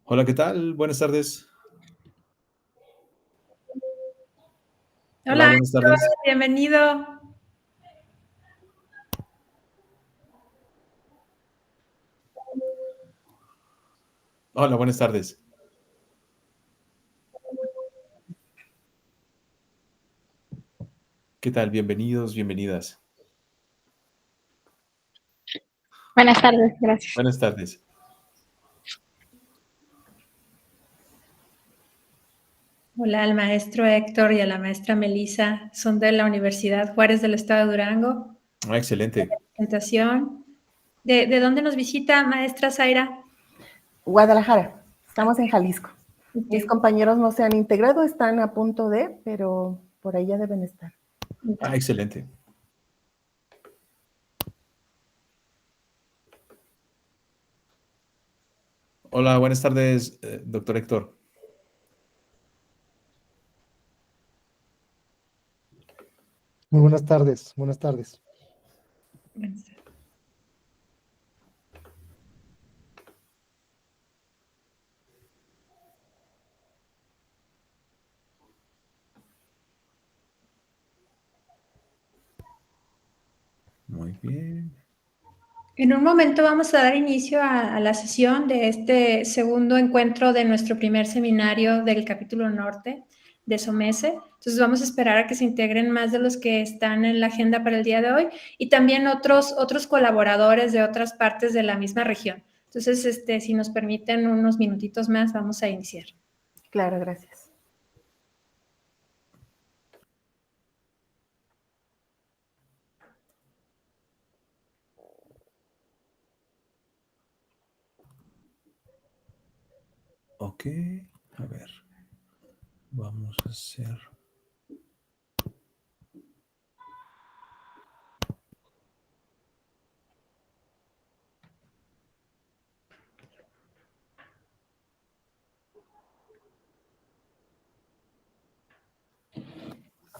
Hola, ¿qué tal? Buenas tardes. Hola, Hola, buenas tardes. bienvenido. Hola, buenas tardes. ¿Qué tal? Bienvenidos, bienvenidas. Buenas tardes, gracias. Buenas tardes. Hola al maestro Héctor y a la maestra Melisa. Son de la Universidad Juárez del Estado de Durango. Ah, excelente. Presentación. ¿De dónde nos visita, maestra Zaira? Guadalajara, estamos en Jalisco. Ok. Mis compañeros no se han integrado, están a punto de, pero por ahí ya deben estar. Ah, excelente. Hola, buenas tardes, doctor Héctor. Muy buenas tardes, buenas tardes. Muy bien. En un momento vamos a dar inicio a la sesión de este segundo encuentro de nuestro primer seminario del capítulo norte de SOMESE. Entonces vamos a esperar a que se integren más de los que están en la agenda para el día de hoy y también otros colaboradores de otras partes de la misma región. Entonces, si nos permiten unos minutitos más, vamos a iniciar. Claro, gracias. Ok, a ver. Vamos a hacer...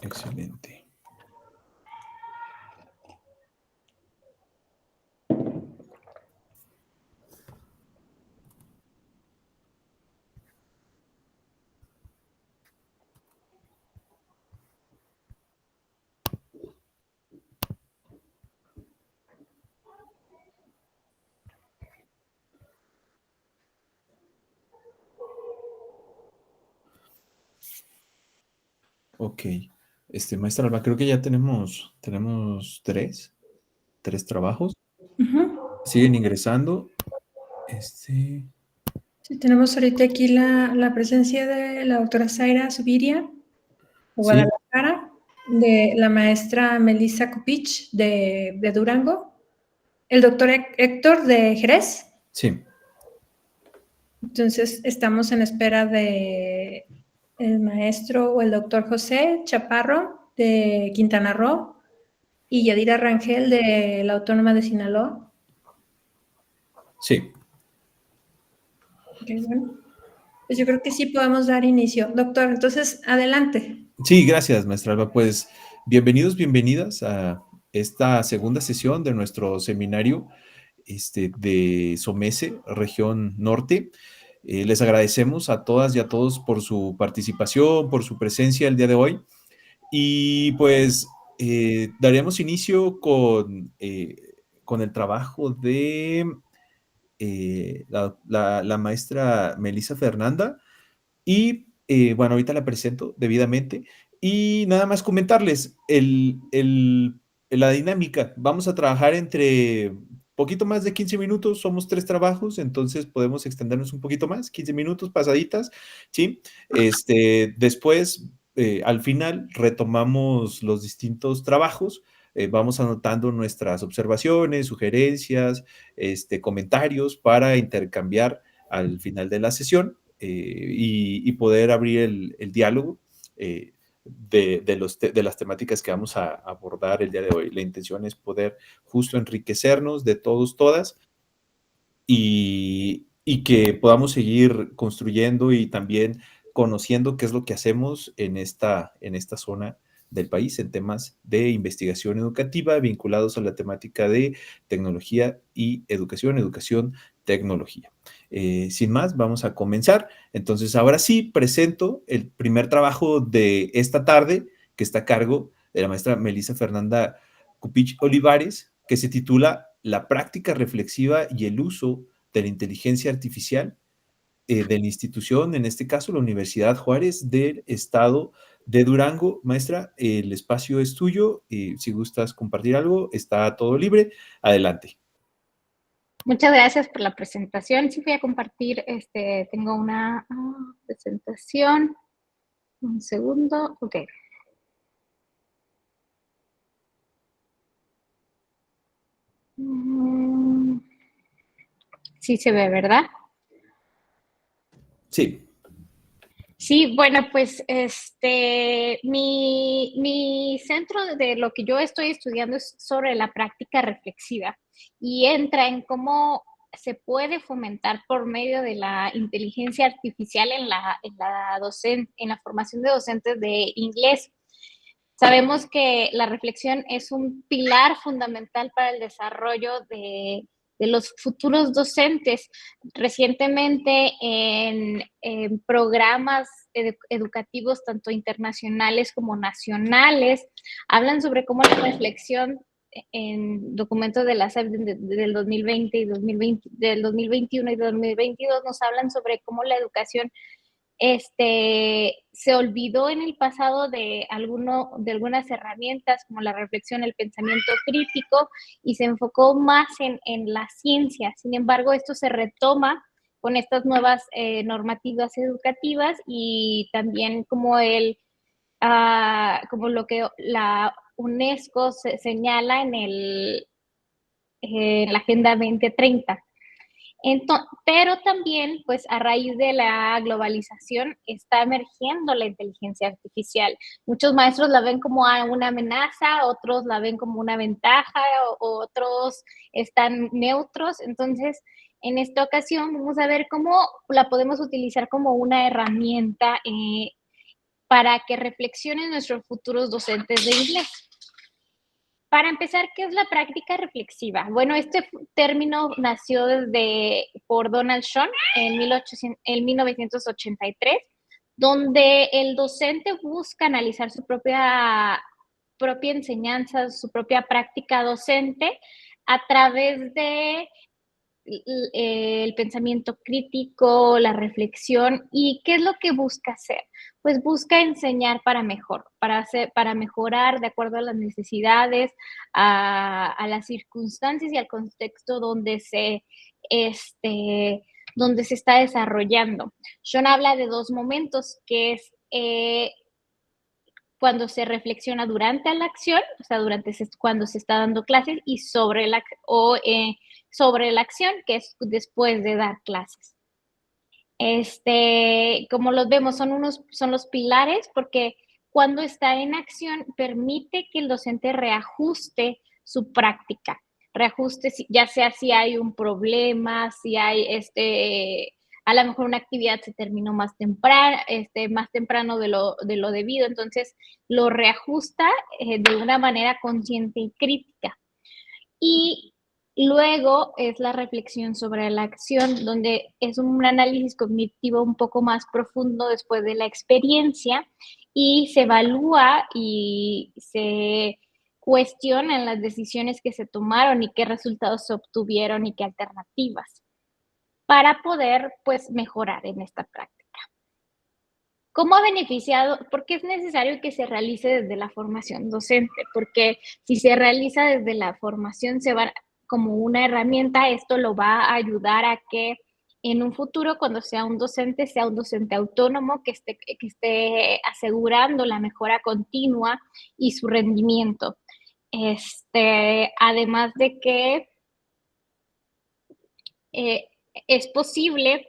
Excelente. Ok. Maestra Alba, creo que ya tenemos tres trabajos. Siguen ingresando. Sí, tenemos ahorita aquí la presencia de la doctora Zaira Subiria, de Sí, Guadalajara, de la maestra Melissa Copich, de Durango, el doctor Héctor de Jerez. sí. Entonces, estamos en espera de el maestro o el doctor José Chaparro, de Quintana Roo, y Yadira Rangel, de la Autónoma de Sinaloa. Sí. Ok, bueno. Pues yo creo que sí podemos dar inicio. Doctor, entonces, adelante. Sí, gracias, maestra Alba. Pues bienvenidos, bienvenidas a esta segunda sesión de nuestro seminario de SOMESE, región norte. Les agradecemos a todas y a todos por su participación, por su presencia el día de hoy. Y pues daríamos inicio con el trabajo de la maestra Melissa Fernanda. Y bueno, ahorita la presento debidamente. Y nada más comentarles la dinámica. Vamos a trabajar entre poquito más de 15 minutos. Somos tres trabajos, entonces podemos extendernos un poquito más, 15 minutos pasaditas, ¿sí? Después, al final, retomamos los distintos trabajos. Vamos anotando nuestras observaciones, sugerencias, comentarios para intercambiar al final de la sesión y poder abrir el diálogo de las temáticas que vamos a abordar el día de hoy. La intención es poder justo enriquecernos de todos, todas, y que podamos seguir construyendo y también conociendo qué es lo que hacemos en esta zona del país en temas de investigación educativa vinculados a la temática de tecnología y educación, tecnología. sin más, vamos a comenzar. Entonces, ahora sí, presento el primer trabajo de esta tarde, que está a cargo de la maestra Melissa Fernanda Cupich Olivares, que se titula La práctica reflexiva y el uso de la inteligencia artificial de la institución, en este caso la Universidad Juárez del Estado de Durango. Maestra, el espacio es tuyo y si gustas compartir algo, está todo libre. Adelante. Muchas gracias por la presentación. Sí, voy a compartir, tengo una presentación. Un segundo, ok. Sí se ve, ¿verdad? Sí. Sí, bueno, pues mi centro de lo que yo estoy estudiando es sobre la práctica reflexiva y entra en cómo se puede fomentar por medio de la inteligencia artificial en la formación de docentes de inglés. Sabemos que la reflexión es un pilar fundamental para el desarrollo de los futuros docentes. Recientemente en programas educativos tanto internacionales como nacionales hablan sobre cómo la reflexión en documentos de la SEP del 2020 y del 2021 y 2022 nos hablan sobre cómo la educación se olvidó en el pasado de algunas herramientas como la reflexión, el pensamiento crítico y se enfocó más en la ciencia. Sin embargo, esto se retoma con estas nuevas normativas educativas y también como como lo que la UNESCO señala en la Agenda 2030. Pero también, pues a raíz de la globalización, está emergiendo la inteligencia artificial. Muchos maestros la ven como una amenaza, otros la ven como una ventaja, otros están neutros. Entonces, en esta ocasión vamos a ver cómo la podemos utilizar como una herramienta para que reflexionen nuestros futuros docentes de inglés. Para empezar, ¿qué es la práctica reflexiva? Bueno, este término nació por Donald Schoen en 1983, donde el docente busca analizar su propia enseñanza, su propia práctica docente a través de el pensamiento crítico, la reflexión. ¿Y qué es lo que busca hacer? Pues busca enseñar para mejorar de acuerdo a las necesidades, a las circunstancias y al contexto donde se está desarrollando. John habla de dos momentos, que es cuando se reflexiona durante la acción, o sea, cuando se está dando clases, y sobre la acción, que es después de dar clases. Como los vemos, son los pilares, porque cuando está en acción permite que el docente reajuste su práctica, ya sea si hay un problema, si hay a lo mejor una actividad se terminó más temprano de lo debido, entonces lo reajusta de una manera consciente y crítica. Y luego es la reflexión sobre la acción, donde es un análisis cognitivo un poco más profundo después de la experiencia y se evalúa y se cuestionan las decisiones que se tomaron y qué resultados se obtuvieron y qué alternativas para poder, pues, mejorar en esta práctica. ¿Cómo ha beneficiado? Porque es necesario que se realice desde la formación docente, porque si se realiza desde la formación como una herramienta, esto lo va a ayudar a que en un futuro, cuando sea un docente autónomo que esté asegurando la mejora continua y su rendimiento. Además de que es posible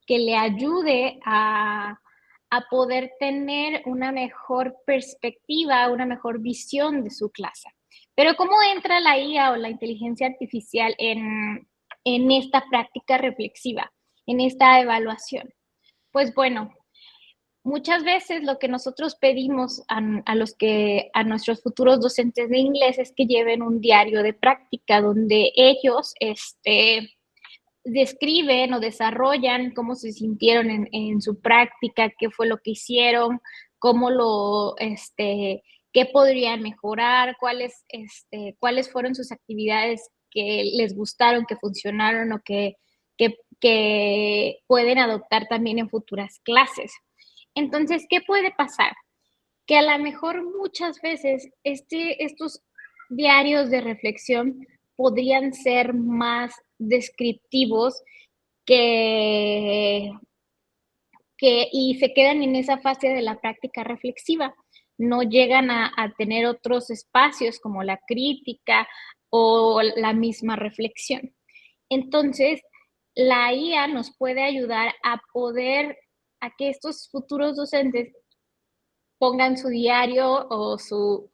que le ayude a poder tener una mejor perspectiva, una mejor visión de su clase. Pero ¿cómo entra la IA o la inteligencia artificial en esta práctica reflexiva, en esta evaluación? Pues bueno, muchas veces lo que nosotros pedimos a nuestros futuros docentes de inglés es que lleven un diario de práctica donde ellos describen o desarrollan cómo se sintieron en su práctica, qué fue lo que hicieron, cómo qué podrían mejorar, cuáles fueron sus actividades que les gustaron, que funcionaron o que pueden adoptar también en futuras clases. Entonces, ¿qué puede pasar? Que a lo mejor muchas veces estos diarios de reflexión podrían ser más descriptivos que y se quedan en esa fase de la práctica reflexiva. No llegan a tener otros espacios como la crítica o la misma reflexión. Entonces, la IA nos puede ayudar a que estos futuros docentes pongan su diario o su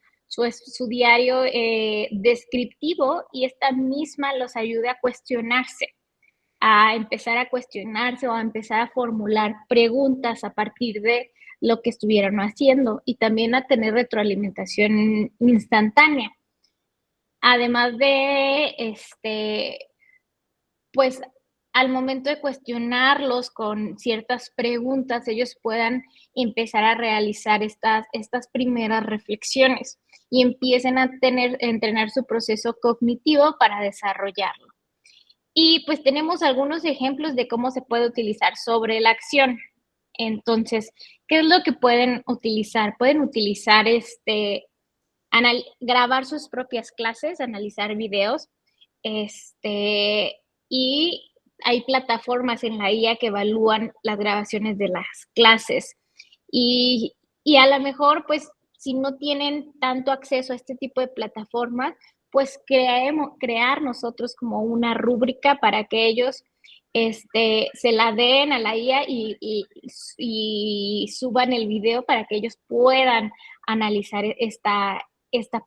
diario descriptivo y esta misma los ayude a cuestionarse, a empezar a cuestionarse o a empezar a formular preguntas a partir de lo que estuvieron haciendo y también a tener retroalimentación instantánea. Además de, pues al momento de cuestionarlos con ciertas preguntas, ellos puedan empezar a realizar estas primeras reflexiones y empiecen a entrenar su proceso cognitivo para desarrollarlo. Y pues tenemos algunos ejemplos de cómo se puede utilizar sobre la acción. Entonces, ¿qué es lo que pueden utilizar? Pueden utilizar grabar sus propias clases, analizar videos, y hay plataformas en la IA que evalúan las grabaciones de las clases. Y a lo mejor, pues, si no tienen tanto acceso a este tipo de plataformas, pues crear nosotros como una rúbrica para que ellos se la den a la IA y suban el video para que ellos puedan analizar esta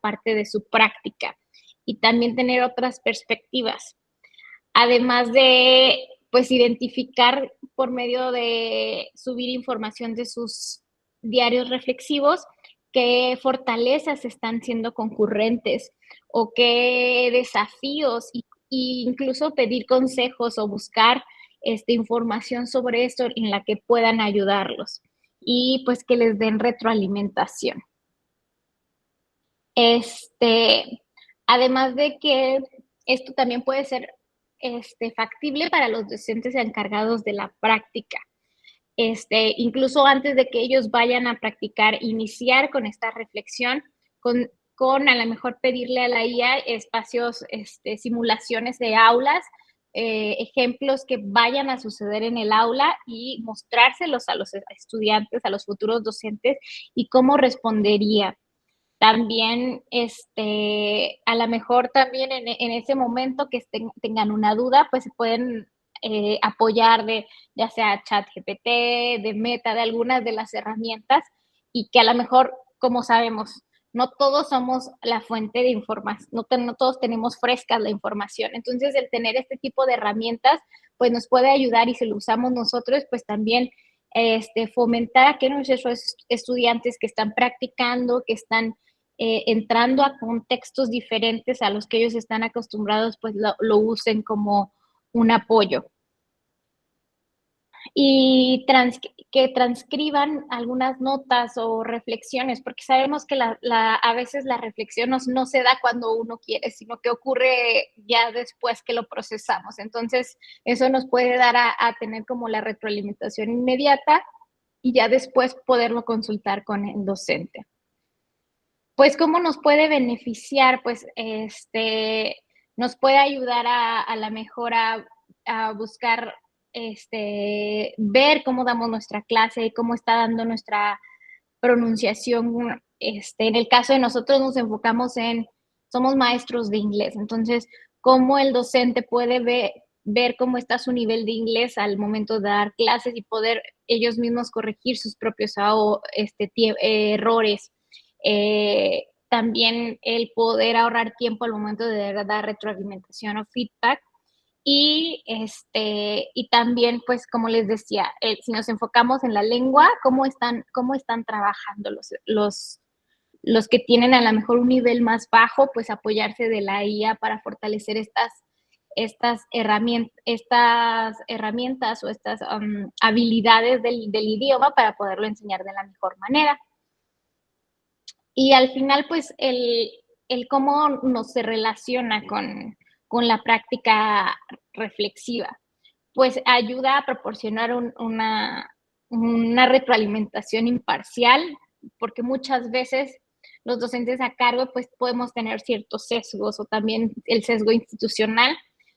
parte de su práctica y también tener otras perspectivas. Además de, pues, identificar por medio de subir información de sus diarios reflexivos qué fortalezas están siendo concurrentes o qué desafíos y incluso pedir consejos o buscar información sobre esto en la que puedan ayudarlos y pues que les den retroalimentación. Además de que esto también puede ser factible para los docentes encargados de la práctica. Incluso antes de que ellos vayan a practicar, iniciar con esta reflexión, con a lo mejor pedirle a la IA espacios, simulaciones de aulas, ejemplos que vayan a suceder en el aula y mostrárselos a los estudiantes, a los futuros docentes y cómo respondería. También, a lo mejor también en ese momento que tengan una duda, pues se pueden apoyar de ya sea ChatGPT, de Meta, de algunas de las herramientas y que a lo mejor, como sabemos, no todos somos la fuente de información, no todos tenemos fresca la información. Entonces, el tener este tipo de herramientas, pues nos puede ayudar y si lo usamos nosotros, pues también fomentar a que nuestros estudiantes que están practicando, que están entrando a contextos diferentes a los que ellos están acostumbrados, pues lo usen como un apoyo. Y que transcriban algunas notas o reflexiones, porque sabemos que a veces la reflexión no se da cuando uno quiere, sino que ocurre ya después que lo procesamos. Entonces, eso nos puede dar a tener como la retroalimentación inmediata y ya después poderlo consultar con el docente. Pues, ¿cómo nos puede beneficiar? Pues, nos puede ayudar a la mejor a buscar, ver cómo damos nuestra clase y cómo está dando nuestra pronunciación. En el caso de nosotros nos enfocamos somos maestros de inglés, entonces, cómo el docente puede ver cómo está su nivel de inglés al momento de dar clases y poder ellos mismos corregir sus propios errores. También el poder ahorrar tiempo al momento de dar retroalimentación o feedback y también, pues, como les decía, si nos enfocamos en la lengua, cómo están trabajando los que tienen a lo mejor un nivel más bajo, pues apoyarse de la IA para fortalecer estas herramientas o estas habilidades del idioma para poderlo enseñar de la mejor manera. Y al final, pues, el cómo nos se relaciona con la práctica reflexiva, pues ayuda a proporcionar una retroalimentación imparcial, porque muchas veces los docentes a cargo, pues podemos tener ciertos sesgos o también el sesgo institucional.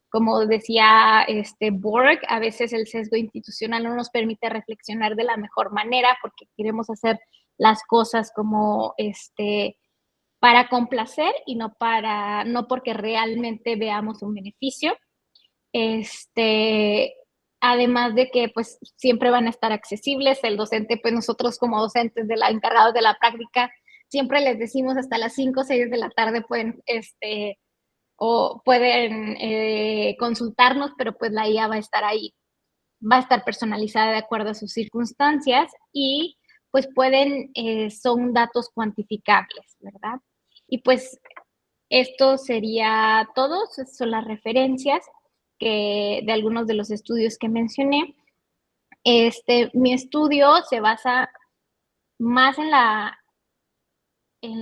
Como decía Borg, a veces el sesgo institucional no nos permite reflexionar de la mejor manera porque queremos hacer las cosas como para complacer y no porque realmente veamos un beneficio. Además de que pues siempre van a estar accesibles, el docente, pues nosotros como docentes encargados de la práctica, siempre les decimos hasta las 5 o 6 de la tarde pueden consultarnos, pero pues la IA va a estar ahí, va a estar personalizada de acuerdo a sus circunstancias y pues son datos cuantificables, ¿verdad? Y pues esto sería todo, son las referencias de algunos de los estudios que mencioné. Mi estudio se basa más en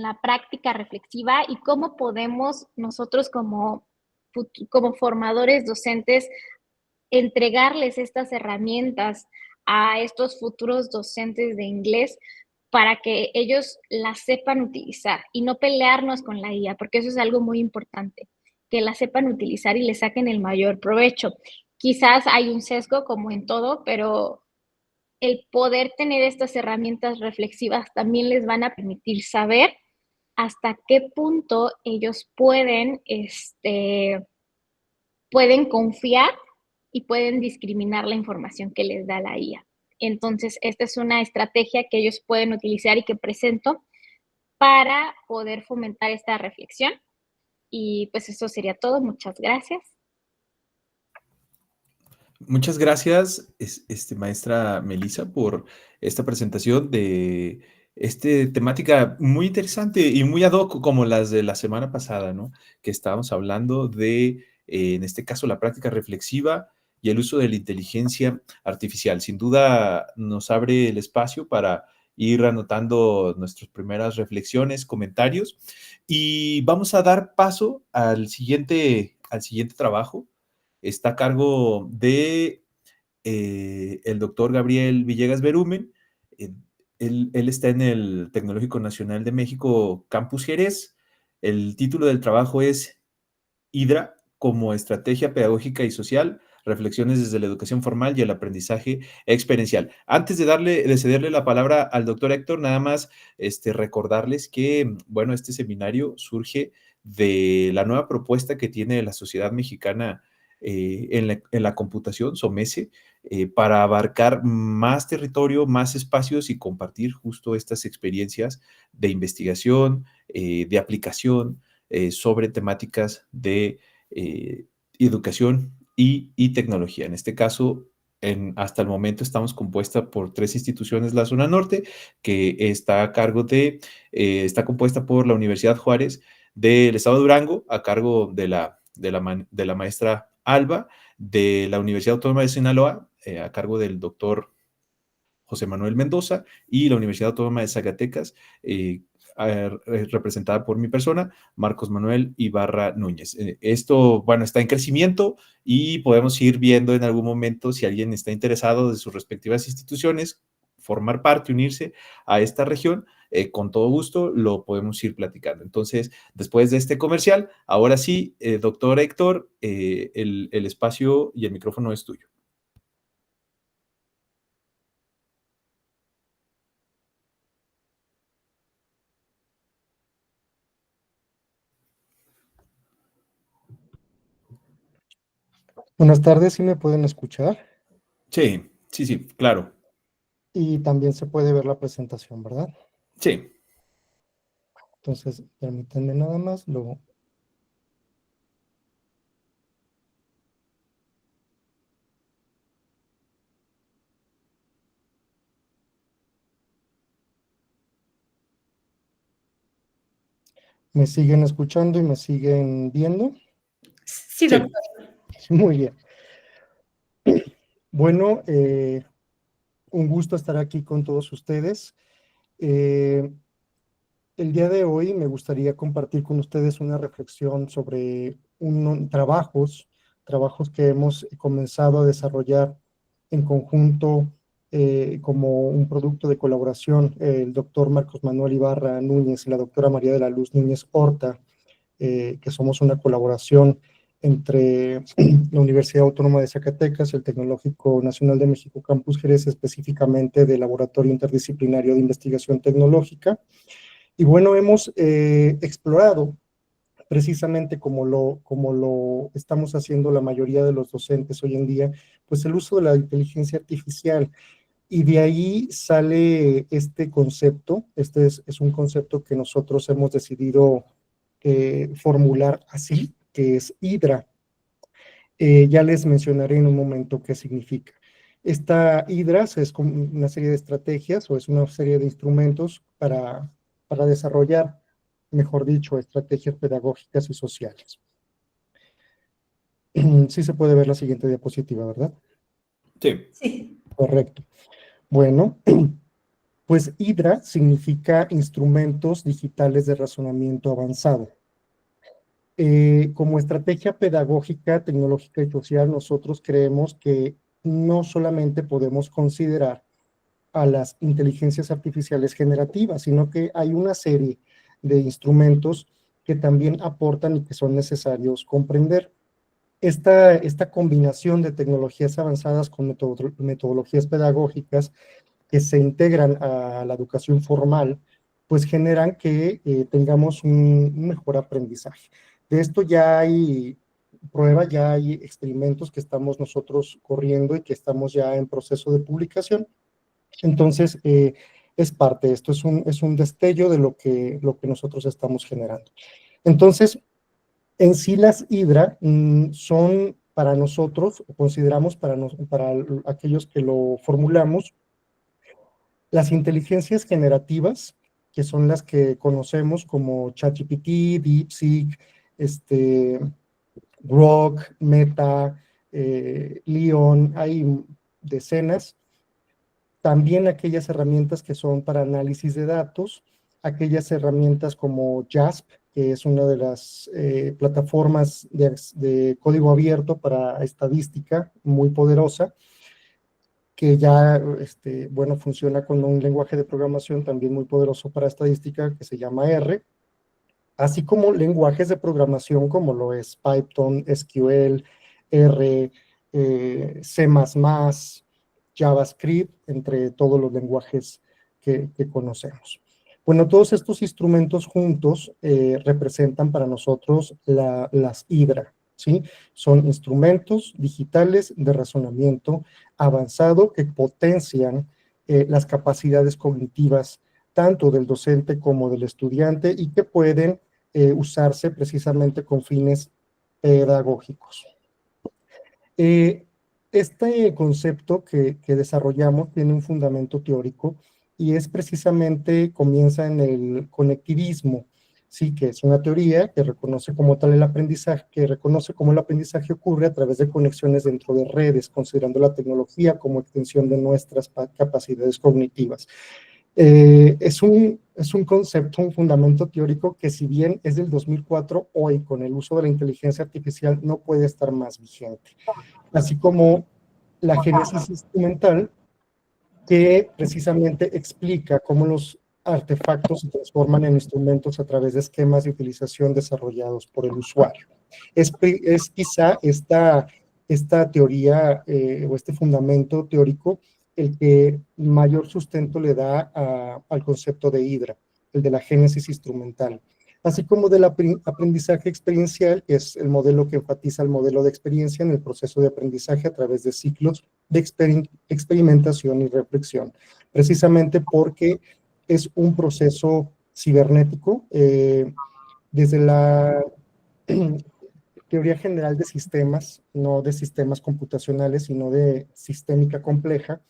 la práctica reflexiva y cómo podemos nosotros como formadores docentes entregarles estas herramientas a estos futuros docentes de inglés para que ellos las sepan utilizar y no pelearnos con la IA, porque eso es algo muy importante, que la sepan utilizar y le saquen el mayor provecho. Quizás hay un sesgo como en todo, pero el poder tener estas herramientas reflexivas también les van a permitir saber hasta qué punto ellos pueden confiar y pueden discriminar la información que les da la IA. Entonces, esta es una estrategia que ellos pueden utilizar y que presento para poder fomentar esta reflexión. Y pues eso sería todo. Muchas gracias. Muchas gracias, maestra Melissa, por esta presentación de temática muy interesante y muy ad hoc como las de la semana pasada, ¿no? Que estábamos hablando de, en este caso, la práctica reflexiva y el uso de la inteligencia artificial. Sin duda nos abre el espacio para ir anotando nuestras primeras reflexiones, comentarios, y vamos a dar paso al siguiente trabajo. Está a cargo de el doctor Gabriel Villegas Berumen. Él está en el Tecnológico Nacional de México, Campus Jerez. El título del trabajo es Hidra como estrategia pedagógica y social, reflexiones desde la educación formal y el aprendizaje experiencial. Antes de cederle la palabra al doctor Héctor, nada más recordarles que, bueno, este seminario surge de la nueva propuesta que tiene la Sociedad Mexicana en la computación, SOMESE, para abarcar más territorio, más espacios y compartir justo estas experiencias de investigación, de aplicación, sobre temáticas de educación y tecnología. En este caso, hasta el momento estamos compuesta por 3 instituciones, la zona norte, que está a cargo está compuesta por la Universidad Juárez del Estado de Durango, a cargo de la maestra Alba, de la Universidad Autónoma de Sinaloa, a cargo del doctor José Manuel Mendoza, y la Universidad Autónoma de Zacatecas, representada por mi persona, Marcos Manuel Ibarra Núñez. Esto, bueno, está en crecimiento y podemos ir viendo en algún momento si alguien está interesado de sus respectivas instituciones, formar parte, unirse a esta región, con todo gusto lo podemos ir platicando. Entonces, después de este comercial, ahora sí, doctor Héctor, el espacio y el micrófono es tuyo. Buenas tardes, ¿sí me pueden escuchar? Sí, sí, sí, claro. Y también se puede ver la presentación, ¿verdad? Sí. Entonces, permítanme nada más, luego. ¿Me siguen escuchando y me siguen viendo? Sí, doctor. Muy bien. Bueno, un gusto estar aquí con todos ustedes. El día de hoy me gustaría compartir con ustedes una reflexión sobre trabajos que hemos comenzado a desarrollar en conjunto como un producto de colaboración, el doctor Marcos Manuel Ibarra Núñez y la doctora María de la Luz Núñez Horta, que somos una colaboración entre la Universidad Autónoma de Zacatecas, el Tecnológico Nacional de México Campus Jerez, específicamente del Laboratorio Interdisciplinario de Investigación Tecnológica. Y bueno, hemos explorado precisamente como lo estamos haciendo la mayoría de los docentes hoy en día, pues el uso de la inteligencia artificial. Y de ahí sale este concepto, es un concepto que nosotros hemos decidido formular así, que es Hidra. Ya les mencionaré en un momento qué significa. Esta Hidra es como una serie de estrategias o es una serie de instrumentos para desarrollar, mejor dicho, estrategias pedagógicas y sociales. Sí se puede ver la siguiente diapositiva, ¿verdad? Sí. Sí. Correcto. Bueno, pues Hidra significa instrumentos digitales de razonamiento avanzado. Como estrategia pedagógica, tecnológica y social, nosotros creemos que no solamente podemos considerar a las inteligencias artificiales generativas, sino que hay una serie de instrumentos que también aportan y que son necesarios comprender. Esta combinación de tecnologías avanzadas con metodologías pedagógicas que se integran a la educación formal, pues generan que tengamos un mejor aprendizaje. De esto ya hay pruebas, ya hay experimentos que estamos nosotros corriendo y que estamos ya en proceso de publicación. Entonces, es parte, esto es un destello de lo que nosotros estamos generando. Entonces, en sí las Hidra son para nosotros, consideramos para aquellos que lo formulamos, las inteligencias generativas, que son las que conocemos como ChatGPT, DeepSeek, Grok, Meta, Leon, hay decenas. También aquellas herramientas que son para análisis de datos, aquellas herramientas como JASP, que es una de las plataformas de código abierto para estadística muy poderosa, que ya, bueno, funciona con un lenguaje de programación también muy poderoso para estadística que se llama R, así como lenguajes de programación como lo es Python, SQL, R, C++, JavaScript, entre todos los lenguajes que conocemos. Bueno, todos estos instrumentos juntos representan para nosotros las Hidra, ¿sí? Son instrumentos digitales de razonamiento avanzado que potencian las capacidades cognitivas tanto del docente como del estudiante y que pueden usarse precisamente con fines pedagógicos. Este concepto que desarrollamos tiene un fundamento teórico y es precisamente, comienza en el conectivismo, sí, que es una teoría que reconoce como tal el aprendizaje, que reconoce cómo el aprendizaje ocurre a través de conexiones dentro de redes, considerando la tecnología como extensión de nuestras capacidades cognitivas. Es un concepto, un fundamento teórico que, si bien es del 2004, hoy con el uso de la inteligencia artificial no puede estar más vigente. Así como la génesis instrumental, que precisamente explica cómo los artefactos se transforman en instrumentos a través de esquemas de utilización desarrollados por el usuario. Es quizá esta teoría o este fundamento teórico el que mayor sustento le da al concepto de Hidra, el de la génesis instrumental, así como del aprendizaje experiencial, que es el modelo que enfatiza el modelo de experiencia en el proceso de aprendizaje a través de ciclos de experimentación y reflexión, precisamente porque es un proceso cibernético. Desde la teoría general de sistemas, no de sistemas computacionales, sino de sistémica compleja,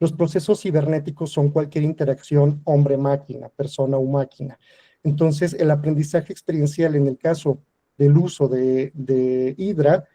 los procesos cibernéticos son cualquier interacción hombre-máquina, persona o máquina. Entonces, el aprendizaje experiencial, en el caso del uso de Hidra,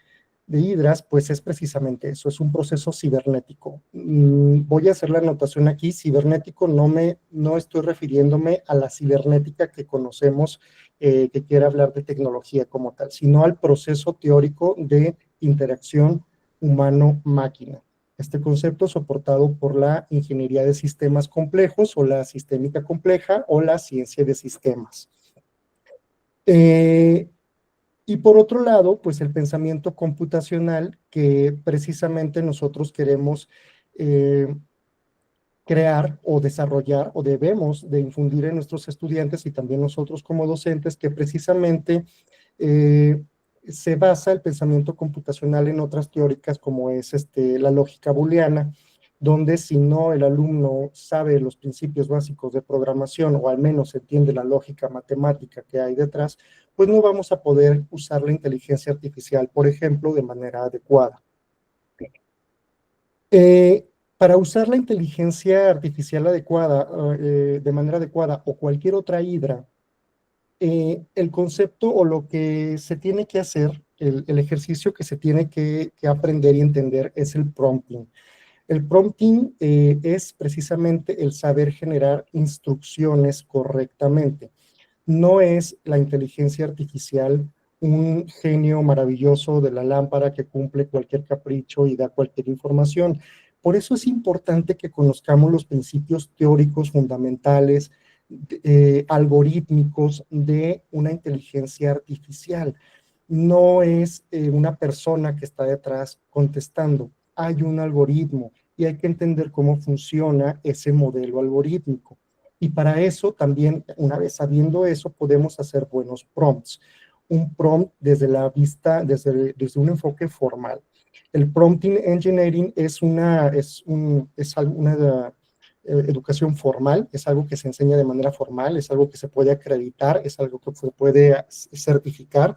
de hidras, pues es precisamente eso, es un proceso cibernético. Voy a hacer la anotación aquí, cibernético, no estoy refiriéndome a la cibernética que conocemos, que quiere hablar de tecnología como tal, sino al proceso teórico de interacción humano-máquina. Este concepto soportado por la ingeniería de sistemas complejos o la sistémica compleja o la ciencia de sistemas. Y por otro lado, pues el pensamiento computacional que precisamente nosotros queremos crear o desarrollar o debemos de infundir en nuestros estudiantes y también nosotros como docentes, que precisamente se basa el pensamiento computacional en otras teóricas como es la lógica booleana, donde si no el alumno sabe los principios básicos de programación o al menos entiende la lógica matemática que hay detrás, pues no vamos a poder usar la inteligencia artificial, por ejemplo, de manera adecuada. Para usar la inteligencia artificial adecuada, de manera adecuada o cualquier otra hidra, el concepto o lo que se tiene que hacer, el ejercicio que se tiene que aprender y entender es el prompting. El prompting es precisamente el saber generar instrucciones correctamente. No es la inteligencia artificial un genio maravilloso de la lámpara que cumple cualquier capricho y da cualquier información. Por eso es importante que conozcamos los principios teóricos fundamentales, algorítmicos de una inteligencia artificial. No es una persona que está detrás contestando. Hay un algoritmo y hay que entender cómo funciona ese modelo algorítmico. Y para eso también, una vez sabiendo eso, podemos hacer buenos prompts. Un prompt desde la vista, desde un enfoque formal. El prompting engineering es una educación formal, es algo que se enseña de manera formal, es algo que se puede acreditar, es algo que se puede certificar,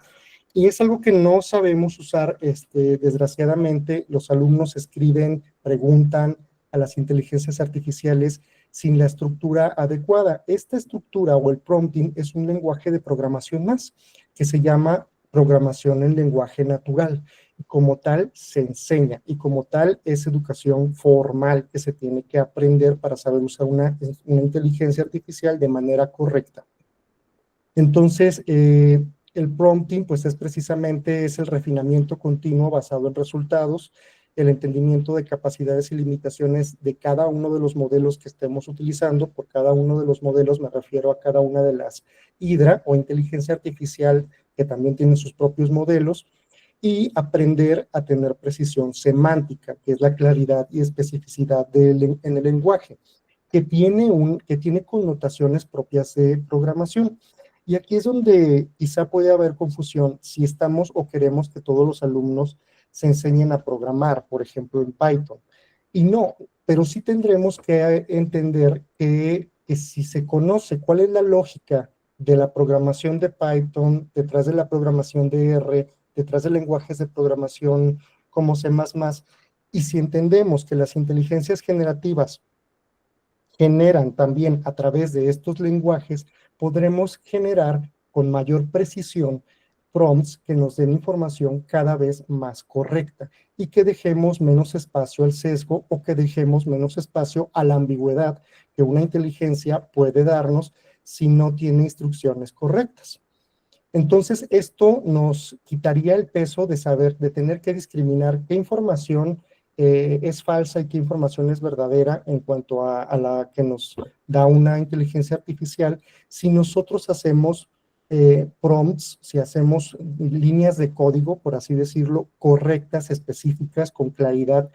y es algo que no sabemos usar, desgraciadamente. Los alumnos escriben, preguntan a las inteligencias artificiales sin la estructura adecuada. Esta estructura o el prompting es un lenguaje de programación más, que se llama programación en lenguaje natural. Y como tal se enseña, y como tal es educación formal que se tiene que aprender para saber usar una inteligencia artificial de manera correcta. Entonces, el prompting, pues es precisamente el refinamiento continuo basado en resultados, el entendimiento de capacidades y limitaciones de cada uno de los modelos que estemos utilizando. Por cada uno de los modelos me refiero a cada una de las hidra o inteligencia artificial que también tiene sus propios modelos, y aprender a tener precisión semántica, que es la claridad y especificidad en el lenguaje, que tiene connotaciones propias de programación. Y aquí es donde quizá puede haber confusión si estamos o queremos que todos los alumnos se enseñen a programar, por ejemplo, en Python. Y no, pero sí tendremos que entender que si se conoce cuál es la lógica de la programación de Python, detrás de la programación de R, detrás de lenguajes de programación como C++, y si entendemos que las inteligencias generativas generan también a través de estos lenguajes, podremos generar con mayor precisión prompts que nos den información cada vez más correcta y que dejemos menos espacio al sesgo o que dejemos menos espacio a la ambigüedad que una inteligencia puede darnos si no tiene instrucciones correctas. Entonces, esto nos quitaría el peso de tener que discriminar qué información es falsa y qué información es verdadera en cuanto a la que nos da una inteligencia artificial, si nosotros hacemos prompts, si hacemos líneas de código, por así decirlo, correctas, específicas, con claridad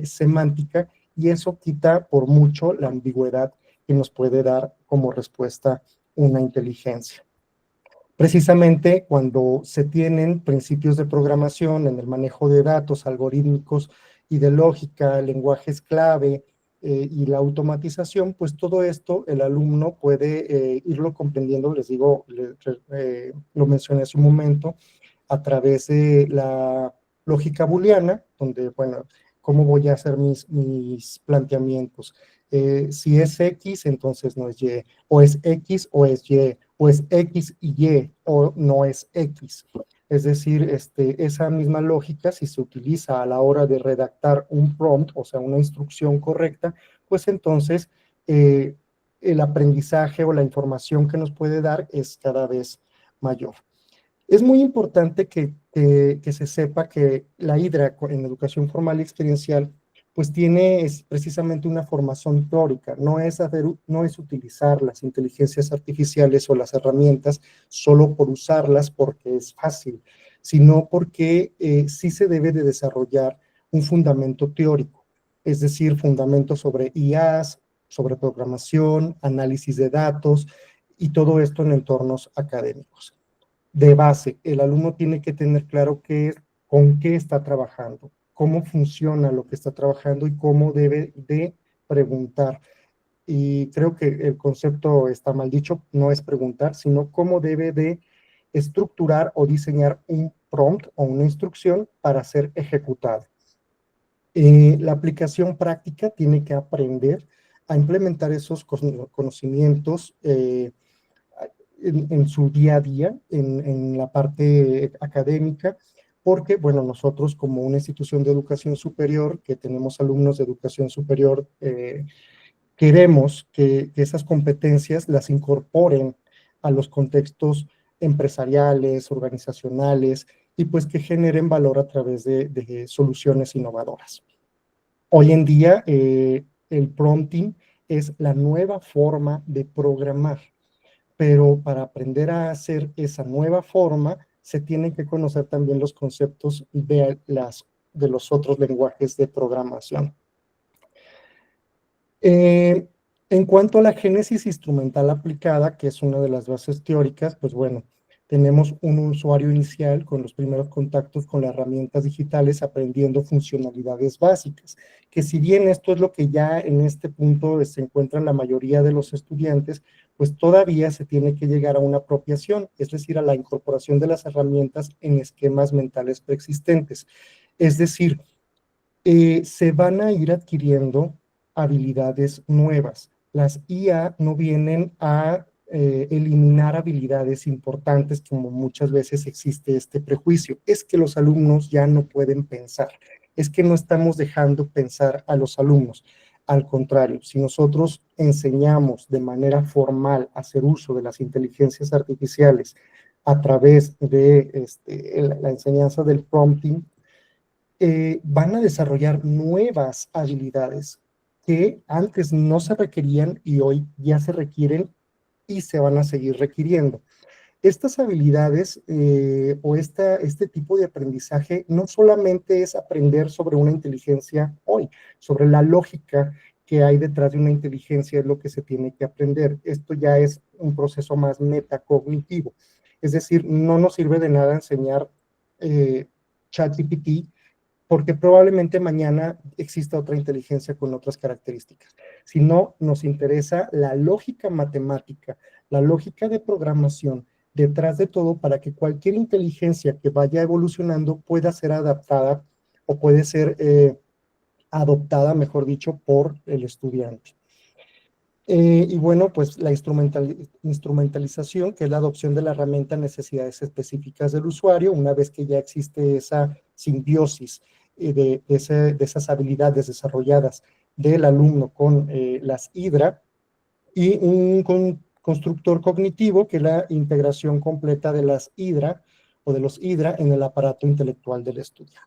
semántica, y eso quita por mucho la ambigüedad que nos puede dar como respuesta una inteligencia. Precisamente cuando se tienen principios de programación en el manejo de datos algorítmicos y de lógica, lenguajes clave y la automatización, pues todo esto el alumno puede irlo comprendiendo, les digo, lo mencioné hace un momento, a través de la lógica booleana, donde, bueno, ¿cómo voy a hacer mis planteamientos? Si es X, entonces no es Y, o es X o es Y, o es X y Y, o no es X. Es decir, esa misma lógica, si se utiliza a la hora de redactar un prompt, o sea, una instrucción correcta, pues entonces el aprendizaje o la información que nos puede dar es cada vez mayor. Es muy importante que se sepa que la HIDRA en educación formal y experiencial pues tiene precisamente una formación teórica, no es utilizar las inteligencias artificiales o las herramientas solo por usarlas porque es fácil, sino porque sí se debe de desarrollar un fundamento teórico, es decir, fundamentos sobre IAs, sobre programación, análisis de datos y todo esto en entornos académicos. De base, el alumno tiene que tener claro con qué está trabajando, cómo funciona lo que está trabajando y cómo debe de preguntar. Y creo que el concepto está mal dicho, no es preguntar, sino cómo debe de estructurar o diseñar un prompt o una instrucción para ser ejecutada. La aplicación práctica tiene que aprender a implementar esos conocimientos en su día a día, en la parte académica, porque, bueno, nosotros como una institución de educación superior, que tenemos alumnos de educación superior, queremos que esas competencias las incorporen a los contextos empresariales, organizacionales, y pues que generen valor a través de soluciones innovadoras. Hoy en día, el prompting es la nueva forma de programar, pero para aprender a hacer esa nueva forma, se tienen que conocer también los conceptos de los otros lenguajes de programación. En cuanto a la génesis instrumental aplicada, que es una de las bases teóricas, pues bueno, tenemos un usuario inicial con los primeros contactos con las herramientas digitales, aprendiendo funcionalidades básicas, que si bien esto es lo que ya en este punto se encuentran la mayoría de los estudiantes, pues todavía se tiene que llegar a una apropiación, es decir, a la incorporación de las herramientas en esquemas mentales preexistentes. Es decir, se van a ir adquiriendo habilidades nuevas. Las IA no vienen a eliminar habilidades importantes, como muchas veces existe este prejuicio. Es que los alumnos ya no pueden pensar. Es que no estamos dejando pensar a los alumnos. Al contrario, si nosotros enseñamos de manera formal a hacer uso de las inteligencias artificiales a través de la enseñanza del prompting, van a desarrollar nuevas habilidades que antes no se requerían y hoy ya se requieren y se van a seguir requiriendo. Estas habilidades o este tipo de aprendizaje no solamente es aprender sobre una inteligencia hoy, sobre la lógica que hay detrás de una inteligencia es lo que se tiene que aprender. Esto ya es un proceso más metacognitivo. Es decir, no nos sirve de nada enseñar ChatGPT porque probablemente mañana exista otra inteligencia con otras características. Si no, nos interesa la lógica matemática, la lógica de programación, detrás de todo para que cualquier inteligencia que vaya evolucionando pueda ser adaptada o puede ser adoptada, mejor dicho, por el estudiante. Y bueno, pues la instrumentalización, que es la adopción de la herramienta a necesidades específicas del usuario, una vez que ya existe esa simbiosis de esas habilidades desarrolladas del alumno con las HIDRA, y un constructor cognitivo, que es la integración completa de las HIDRA o de los HIDRA en el aparato intelectual del estudiante.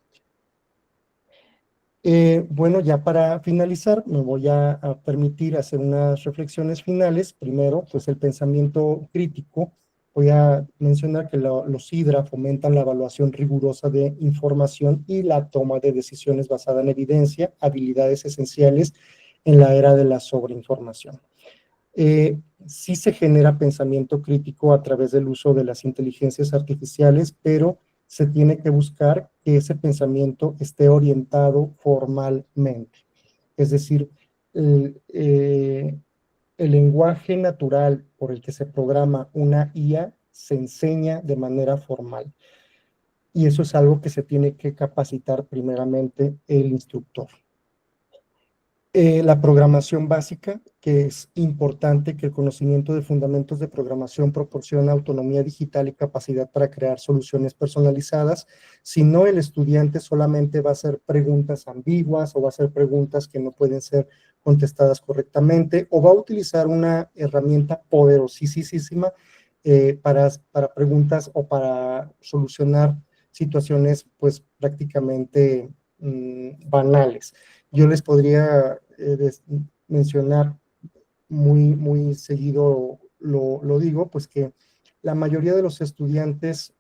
Bueno, ya para finalizar, me voy a permitir hacer unas reflexiones finales. Primero, pues el pensamiento crítico. Voy a mencionar que los HIDRA fomentan la evaluación rigurosa de información y la toma de decisiones basada en evidencia, habilidades esenciales en la era de la sobreinformación. Sí se genera pensamiento crítico a través del uso de las inteligencias artificiales, pero se tiene que buscar que ese pensamiento esté orientado formalmente. Es decir, el lenguaje natural por el que se programa una IA se enseña de manera formal. Y eso es algo que se tiene que capacitar primeramente el instructor. La programación básica, que es importante que el conocimiento de fundamentos de programación proporciona autonomía digital y capacidad para crear soluciones personalizadas. Si no, el estudiante solamente va a hacer preguntas ambiguas o va a hacer preguntas que no pueden ser contestadas correctamente, o va a utilizar una herramienta poderosísima para preguntas o para solucionar situaciones pues prácticamente banales. Yo les podría mencionar muy seguido, lo digo, pues que la mayoría de los estudiantes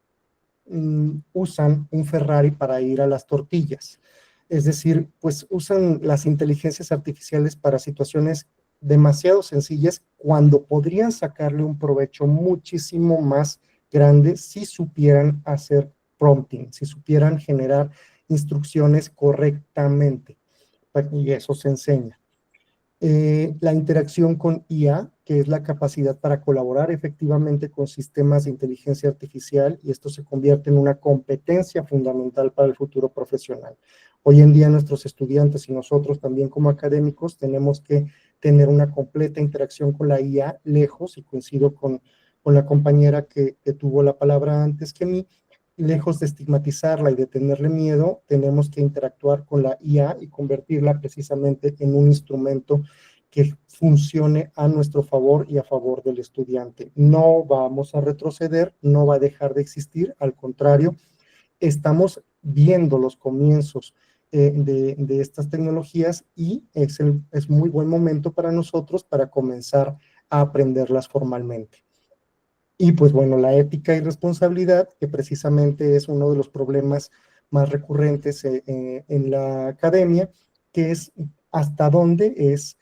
usan un Ferrari para ir a las tortillas. Es decir, pues usan las inteligencias artificiales para situaciones demasiado sencillas cuando podrían sacarle un provecho muchísimo más grande si supieran hacer prompting, si supieran generar instrucciones correctamente. Y eso se enseña. La interacción con IA, que es la capacidad para colaborar efectivamente con sistemas de inteligencia artificial, y esto se convierte en una competencia fundamental para el futuro profesional. Hoy en día nuestros estudiantes y nosotros también como académicos tenemos que tener una completa interacción con la IA lejos, y coincido con la compañera que tuvo la palabra antes que mí. Lejos de estigmatizarla y de tenerle miedo, tenemos que interactuar con la IA y convertirla precisamente en un instrumento que funcione a nuestro favor y a favor del estudiante. No vamos a retroceder, no va a dejar de existir, al contrario, estamos viendo los comienzos de estas tecnologías, y es muy buen momento para nosotros para comenzar a aprenderlas formalmente. Y pues bueno, la ética y responsabilidad, que precisamente es uno de los problemas más recurrentes en la academia, que es hasta dónde es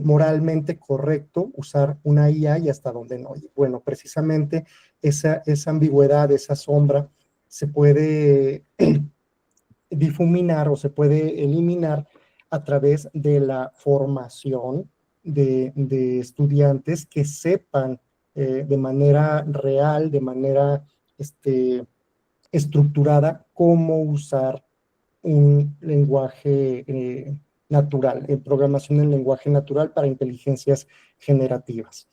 moralmente correcto usar una IA y hasta dónde no. Y bueno, precisamente esa ambigüedad, esa sombra, se puede difuminar o se puede eliminar a través de la formación de estudiantes que sepan de manera real, de manera estructurada, cómo usar un lenguaje natural, en programación en lenguaje natural para inteligencias generativas.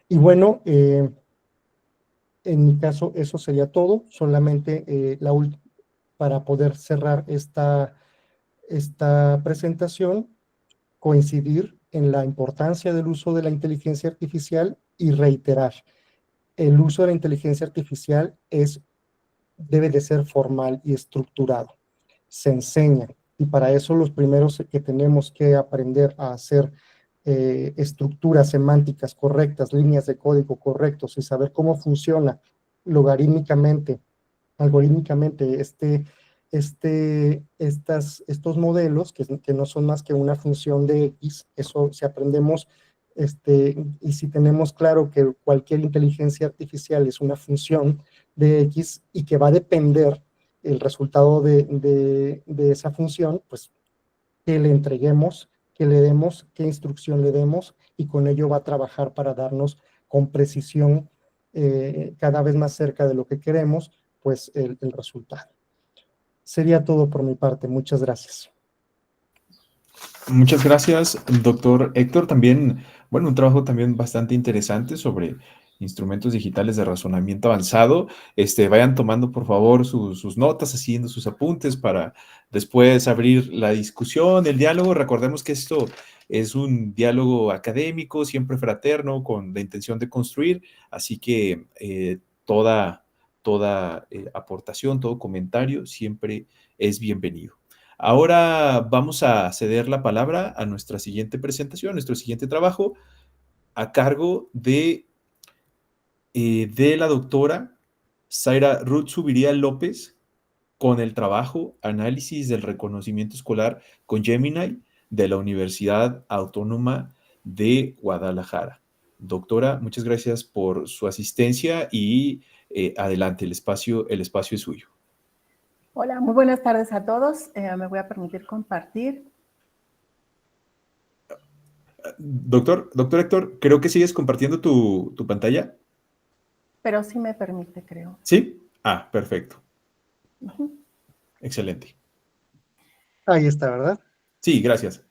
Y bueno, en mi caso eso sería todo, solamente para poder cerrar esta presentación, coincidir en la importancia del uso de la inteligencia artificial y reiterar, el uso de la inteligencia artificial debe de ser formal y estructurado. Se enseña, y para eso los primeros que tenemos que aprender a hacer estructuras semánticas correctas, líneas de código correctos, y saber cómo funciona logarítmicamente, algorítmicamente estos modelos, que no son más que una función de X. Eso, si aprendemos, y si tenemos claro que cualquier inteligencia artificial es una función de X y que va a depender el resultado de esa función, pues que le entreguemos, que le demos, qué instrucción le demos, y con ello va a trabajar para darnos con precisión, cada vez más cerca de lo que queremos, pues el resultado. Sería todo por mi parte. Muchas gracias. Muchas gracias, doctor Héctor. También, bueno, un trabajo también bastante interesante sobre instrumentos digitales de razonamiento avanzado. Vayan tomando, por favor, sus notas, haciendo sus apuntes para después abrir la discusión, el diálogo. Recordemos que esto es un diálogo académico, siempre fraterno, con la intención de construir. Así que toda aportación, todo comentario siempre es bienvenido. Ahora vamos a ceder la palabra a nuestra siguiente presentación, nuestro siguiente trabajo, a cargo de la doctora Zaira Ruth Subiría López, con el trabajo Análisis del reconocimiento escolar con Gemini de la Universidad Autónoma de Guadalajara. Doctora, muchas gracias por su asistencia y adelante, el espacio es suyo. Hola, muy buenas tardes a todos. Me voy a permitir compartir. Doctor Héctor, creo que sigues compartiendo tu pantalla. Pero sí me permite, creo. ¿Sí? Ah, perfecto. Excelente. Ahí está, ¿verdad? Sí, gracias.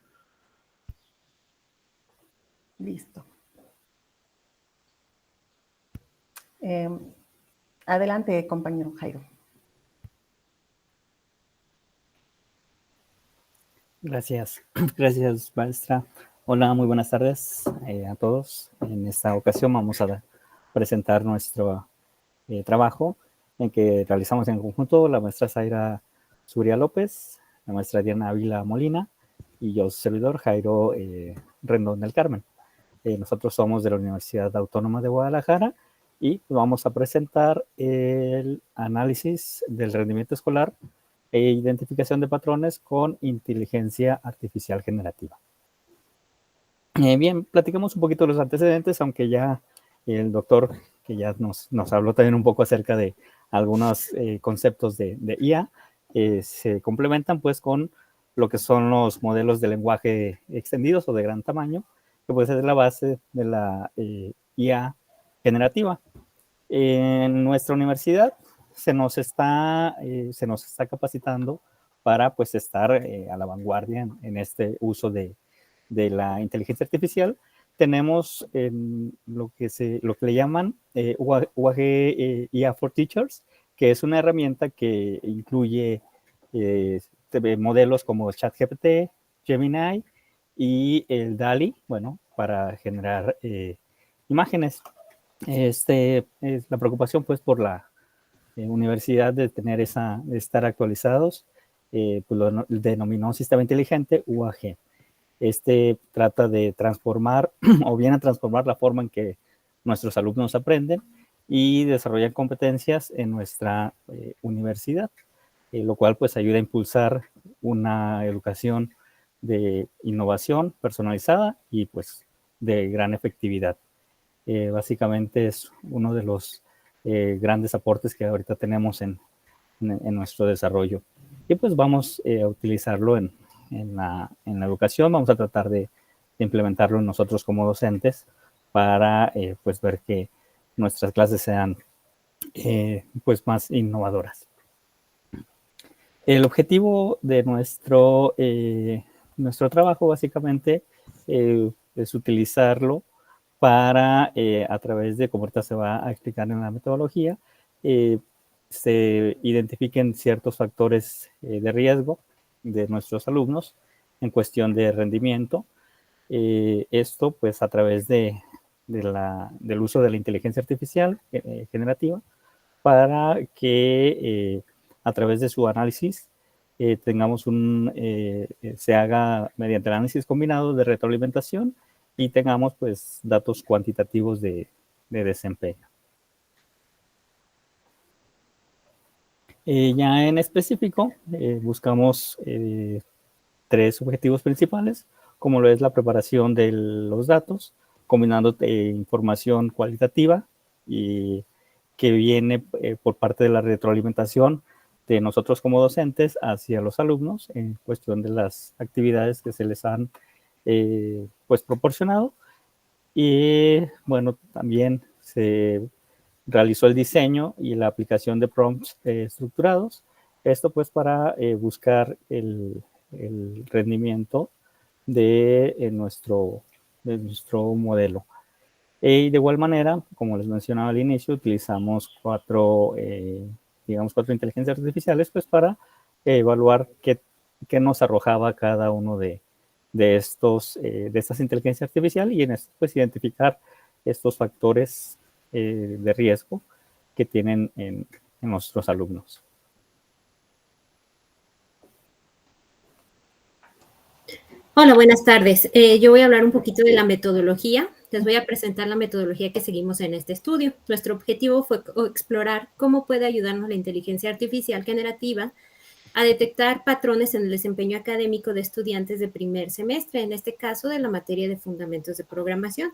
Listo. Adelante, compañero Jairo. Gracias, gracias, maestra. Hola, muy buenas tardes a todos. En esta ocasión vamos a presentar nuestro trabajo en que realizamos en conjunto la maestra Zaira Zuria López, la maestra Diana Ávila Molina y yo, su servidor, Jairo Rendón del Carmen. Nosotros somos de la Universidad Autónoma de Guadalajara y vamos a presentar el análisis del rendimiento escolar e identificación de patrones con inteligencia artificial generativa. Bien, platicamos un poquito de los antecedentes, aunque ya el doctor, que ya nos habló también un poco acerca de algunos conceptos de IA, se complementan pues con lo que son los modelos de lenguaje extendidos o de gran tamaño, que puede ser la base de la IA generativa. En nuestra universidad se nos está capacitando para pues estar a la vanguardia en este uso de la inteligencia artificial. Tenemos lo que le llaman UAG IA for Teachers, que es una herramienta que incluye modelos como ChatGPT, Gemini y el DALL-E, bueno, para generar imágenes. Es la preocupación pues por la universidad de tener de estar actualizados, pues lo denominó sistema inteligente UAG. Trata de transformar o viene a transformar la forma en que nuestros alumnos aprenden y desarrollan competencias en nuestra universidad, lo cual pues ayuda a impulsar una educación de innovación personalizada y pues de gran efectividad. Básicamente es uno de los grandes aportes que ahorita tenemos en nuestro desarrollo. Y pues vamos a utilizarlo en la educación, vamos a tratar de implementarlo nosotros como docentes para pues ver que nuestras clases sean pues más innovadoras. El objetivo de nuestro trabajo básicamente es utilizarlo para, a través de, como ahorita se va a explicar en la metodología, se identifiquen ciertos factores de riesgo de nuestros alumnos en cuestión de rendimiento. Esto, pues, a través del uso de la inteligencia artificial generativa para que, a través de su análisis, tengamos se haga mediante el análisis combinado de retroalimentación y tengamos pues datos cuantitativos de desempeño. Ya en específico, buscamos 3 objetivos principales, como lo es la preparación de los datos, combinando información cualitativa y que viene por parte de la retroalimentación de nosotros como docentes hacia los alumnos en cuestión de las actividades que se les han pues proporcionado. Y bueno, también se realizó el diseño y la aplicación de prompts estructurados. Esto pues para buscar el rendimiento de nuestro modelo. Y de igual manera, como les mencionaba al inicio, utilizamos 4 inteligencias artificiales pues para evaluar qué nos arrojaba cada uno de estas inteligencias artificiales y en esto pues identificar estos factores de riesgo que tienen en nuestros alumnos. Hola, buenas tardes. Yo voy a hablar un poquito de la metodología. Les voy a presentar la metodología que seguimos en este estudio. Nuestro objetivo fue explorar cómo puede ayudarnos la inteligencia artificial generativa a detectar patrones en el desempeño académico de estudiantes de primer semestre, en este caso de la materia de fundamentos de programación.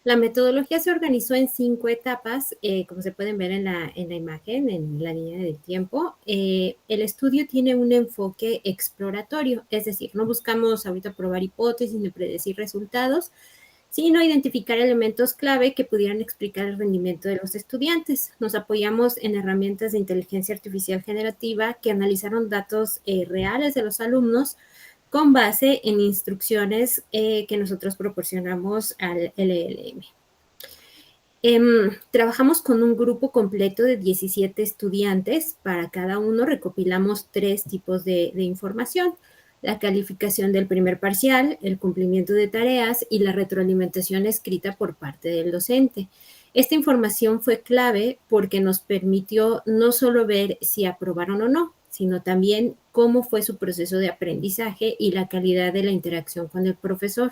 La metodología se organizó en 5 etapas, como se pueden ver en la imagen, en la línea del tiempo. El estudio tiene un enfoque exploratorio, es decir, no buscamos ahorita probar hipótesis ni predecir resultados, sino identificar elementos clave que pudieran explicar el rendimiento de los estudiantes. Nos apoyamos en herramientas de inteligencia artificial generativa que analizaron datos reales de los alumnos, con base en instrucciones que nosotros proporcionamos al LLM. Trabajamos con un grupo completo de 17 estudiantes. Para cada uno recopilamos 3 tipos de información: la calificación del primer parcial, el cumplimiento de tareas y la retroalimentación escrita por parte del docente. Esta información fue clave porque nos permitió no solo ver si aprobaron o no, sino también cómo fue su proceso de aprendizaje y la calidad de la interacción con el profesor.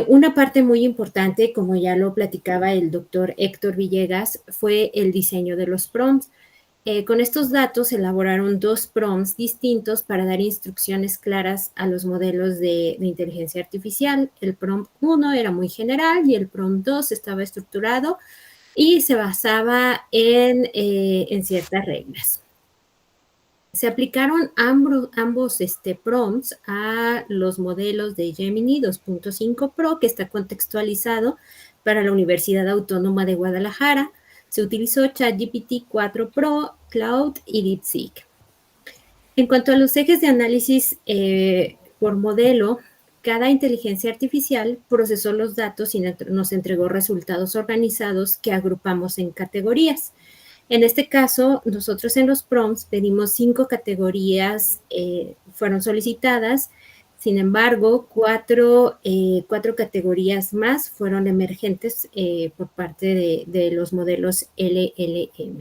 Una parte muy importante, como ya lo platicaba el doctor Héctor Villegas, fue el diseño de los prompts. Con estos datos se elaboraron 2 prompts distintos para dar instrucciones claras a los modelos de inteligencia artificial. El prompt 1 era muy general y el prompt 2 estaba estructurado y se basaba en ciertas reglas. Se aplicaron ambos prompts a los modelos de Gemini 2.5 Pro, que está contextualizado para la Universidad Autónoma de Guadalajara. Se utilizó ChatGPT 4 Pro, Cloud y DeepSeek. En cuanto a los ejes de análisis por modelo, cada inteligencia artificial procesó los datos y nos entregó resultados organizados que agrupamos en categorías. En este caso, nosotros en los prompts pedimos 5 categorías, fueron solicitadas. Sin embargo, 4 categorías más fueron emergentes por parte de los modelos LLM.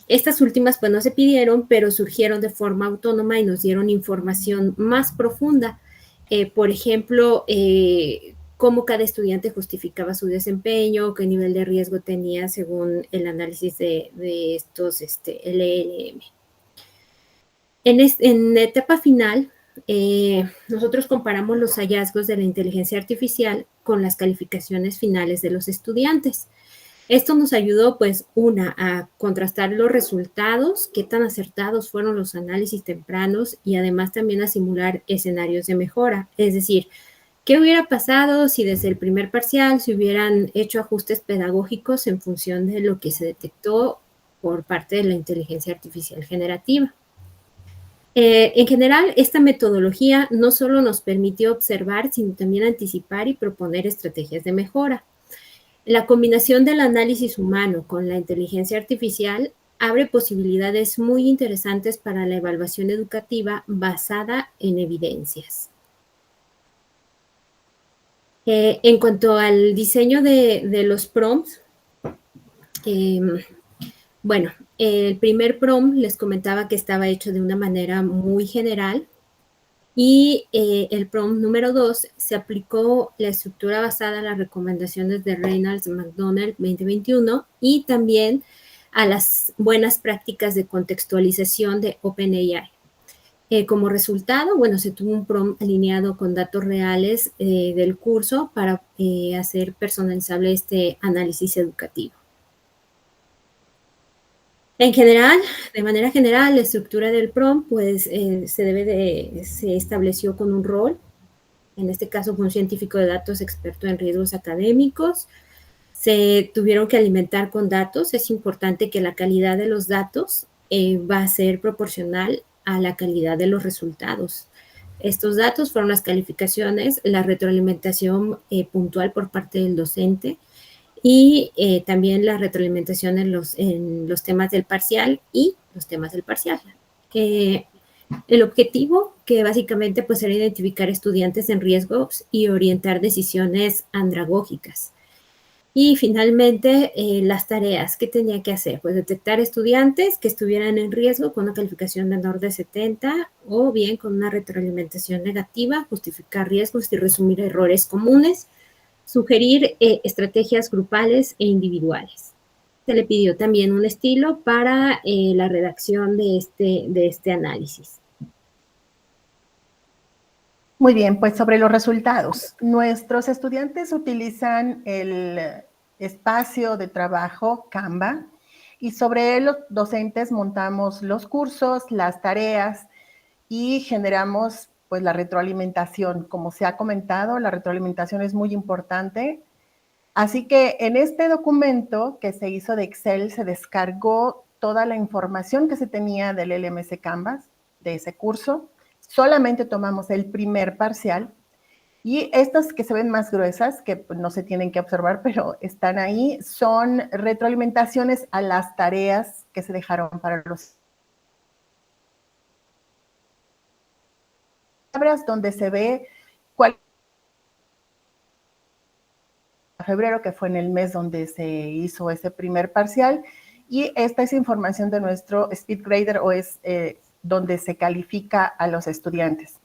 Estas últimas pues no se pidieron, pero surgieron de forma autónoma y nos dieron información más profunda. Por ejemplo, cómo cada estudiante justificaba su desempeño, qué nivel de riesgo tenía según el análisis de estos LLM. En la etapa final, nosotros comparamos los hallazgos de la inteligencia artificial con las calificaciones finales de los estudiantes. Esto nos ayudó, pues, a contrastar los resultados, qué tan acertados fueron los análisis tempranos y además también a simular escenarios de mejora. Es decir, ¿qué hubiera pasado si desde el primer parcial se hubieran hecho ajustes pedagógicos en función de lo que se detectó por parte de la inteligencia artificial generativa? En general, esta metodología no solo nos permitió observar, sino también anticipar y proponer estrategias de mejora. La combinación del análisis humano con la inteligencia artificial abre posibilidades muy interesantes para la evaluación educativa basada en evidencias. En cuanto al diseño de los prompts, bueno, el primer prompt les comentaba que estaba hecho de una manera muy general y el prompt número 2 se aplicó la estructura basada en las recomendaciones de Reynolds-McDonald 2021 y también a las buenas prácticas de contextualización de OpenAI. Como resultado, bueno, se tuvo un prompt alineado con datos reales del curso para hacer personalizable este análisis educativo. En general, de manera general, la estructura del prompt pues se estableció con un rol. En este caso fue un científico de datos experto en riesgos académicos. Se tuvieron que alimentar con datos. Es importante que la calidad de los datos va a ser proporcional a la calidad de los resultados. Estos datos fueron las calificaciones, la retroalimentación puntual por parte del docente y también la retroalimentación en los temas del parcial y los temas del parcial. El objetivo, que básicamente pues, era identificar estudiantes en riesgos y orientar decisiones andragógicas. Y finalmente, las tareas, ¿qué tenía que hacer? Pues detectar estudiantes que estuvieran en riesgo con una calificación menor de 70 o bien con una retroalimentación negativa, justificar riesgos y resumir errores comunes, sugerir estrategias grupales e individuales. Se le pidió también un estilo para la redacción de este análisis. Muy bien, pues sobre los resultados. Nuestros estudiantes utilizan el espacio de trabajo Canva y sobre él los docentes montamos los cursos, las tareas y generamos pues la retroalimentación. Como se ha comentado, la retroalimentación es muy importante. Así que en este documento que se hizo de Excel se descargó toda la información que se tenía del LMS Canvas. de ese curso. Solamente tomamos el primer parcial. Y estas que se ven más gruesas, que no se tienen que observar, pero están ahí, son retroalimentaciones a las tareas que se dejaron para los palabras, donde se ve cuál febrero, que fue en el mes donde se hizo ese primer parcial, y esta es información de nuestro SpeedGrader, o es donde se califica a los estudiantes.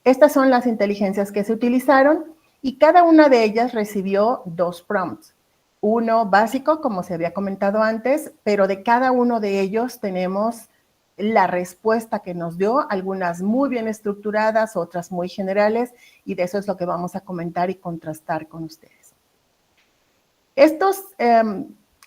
Estas son las inteligencias que se utilizaron y cada una de ellas recibió 2 prompts. Uno básico, como se había comentado antes, pero de cada uno de ellos tenemos la respuesta que nos dio, algunas muy bien estructuradas, otras muy generales, y de eso es lo que vamos a comentar y contrastar con ustedes.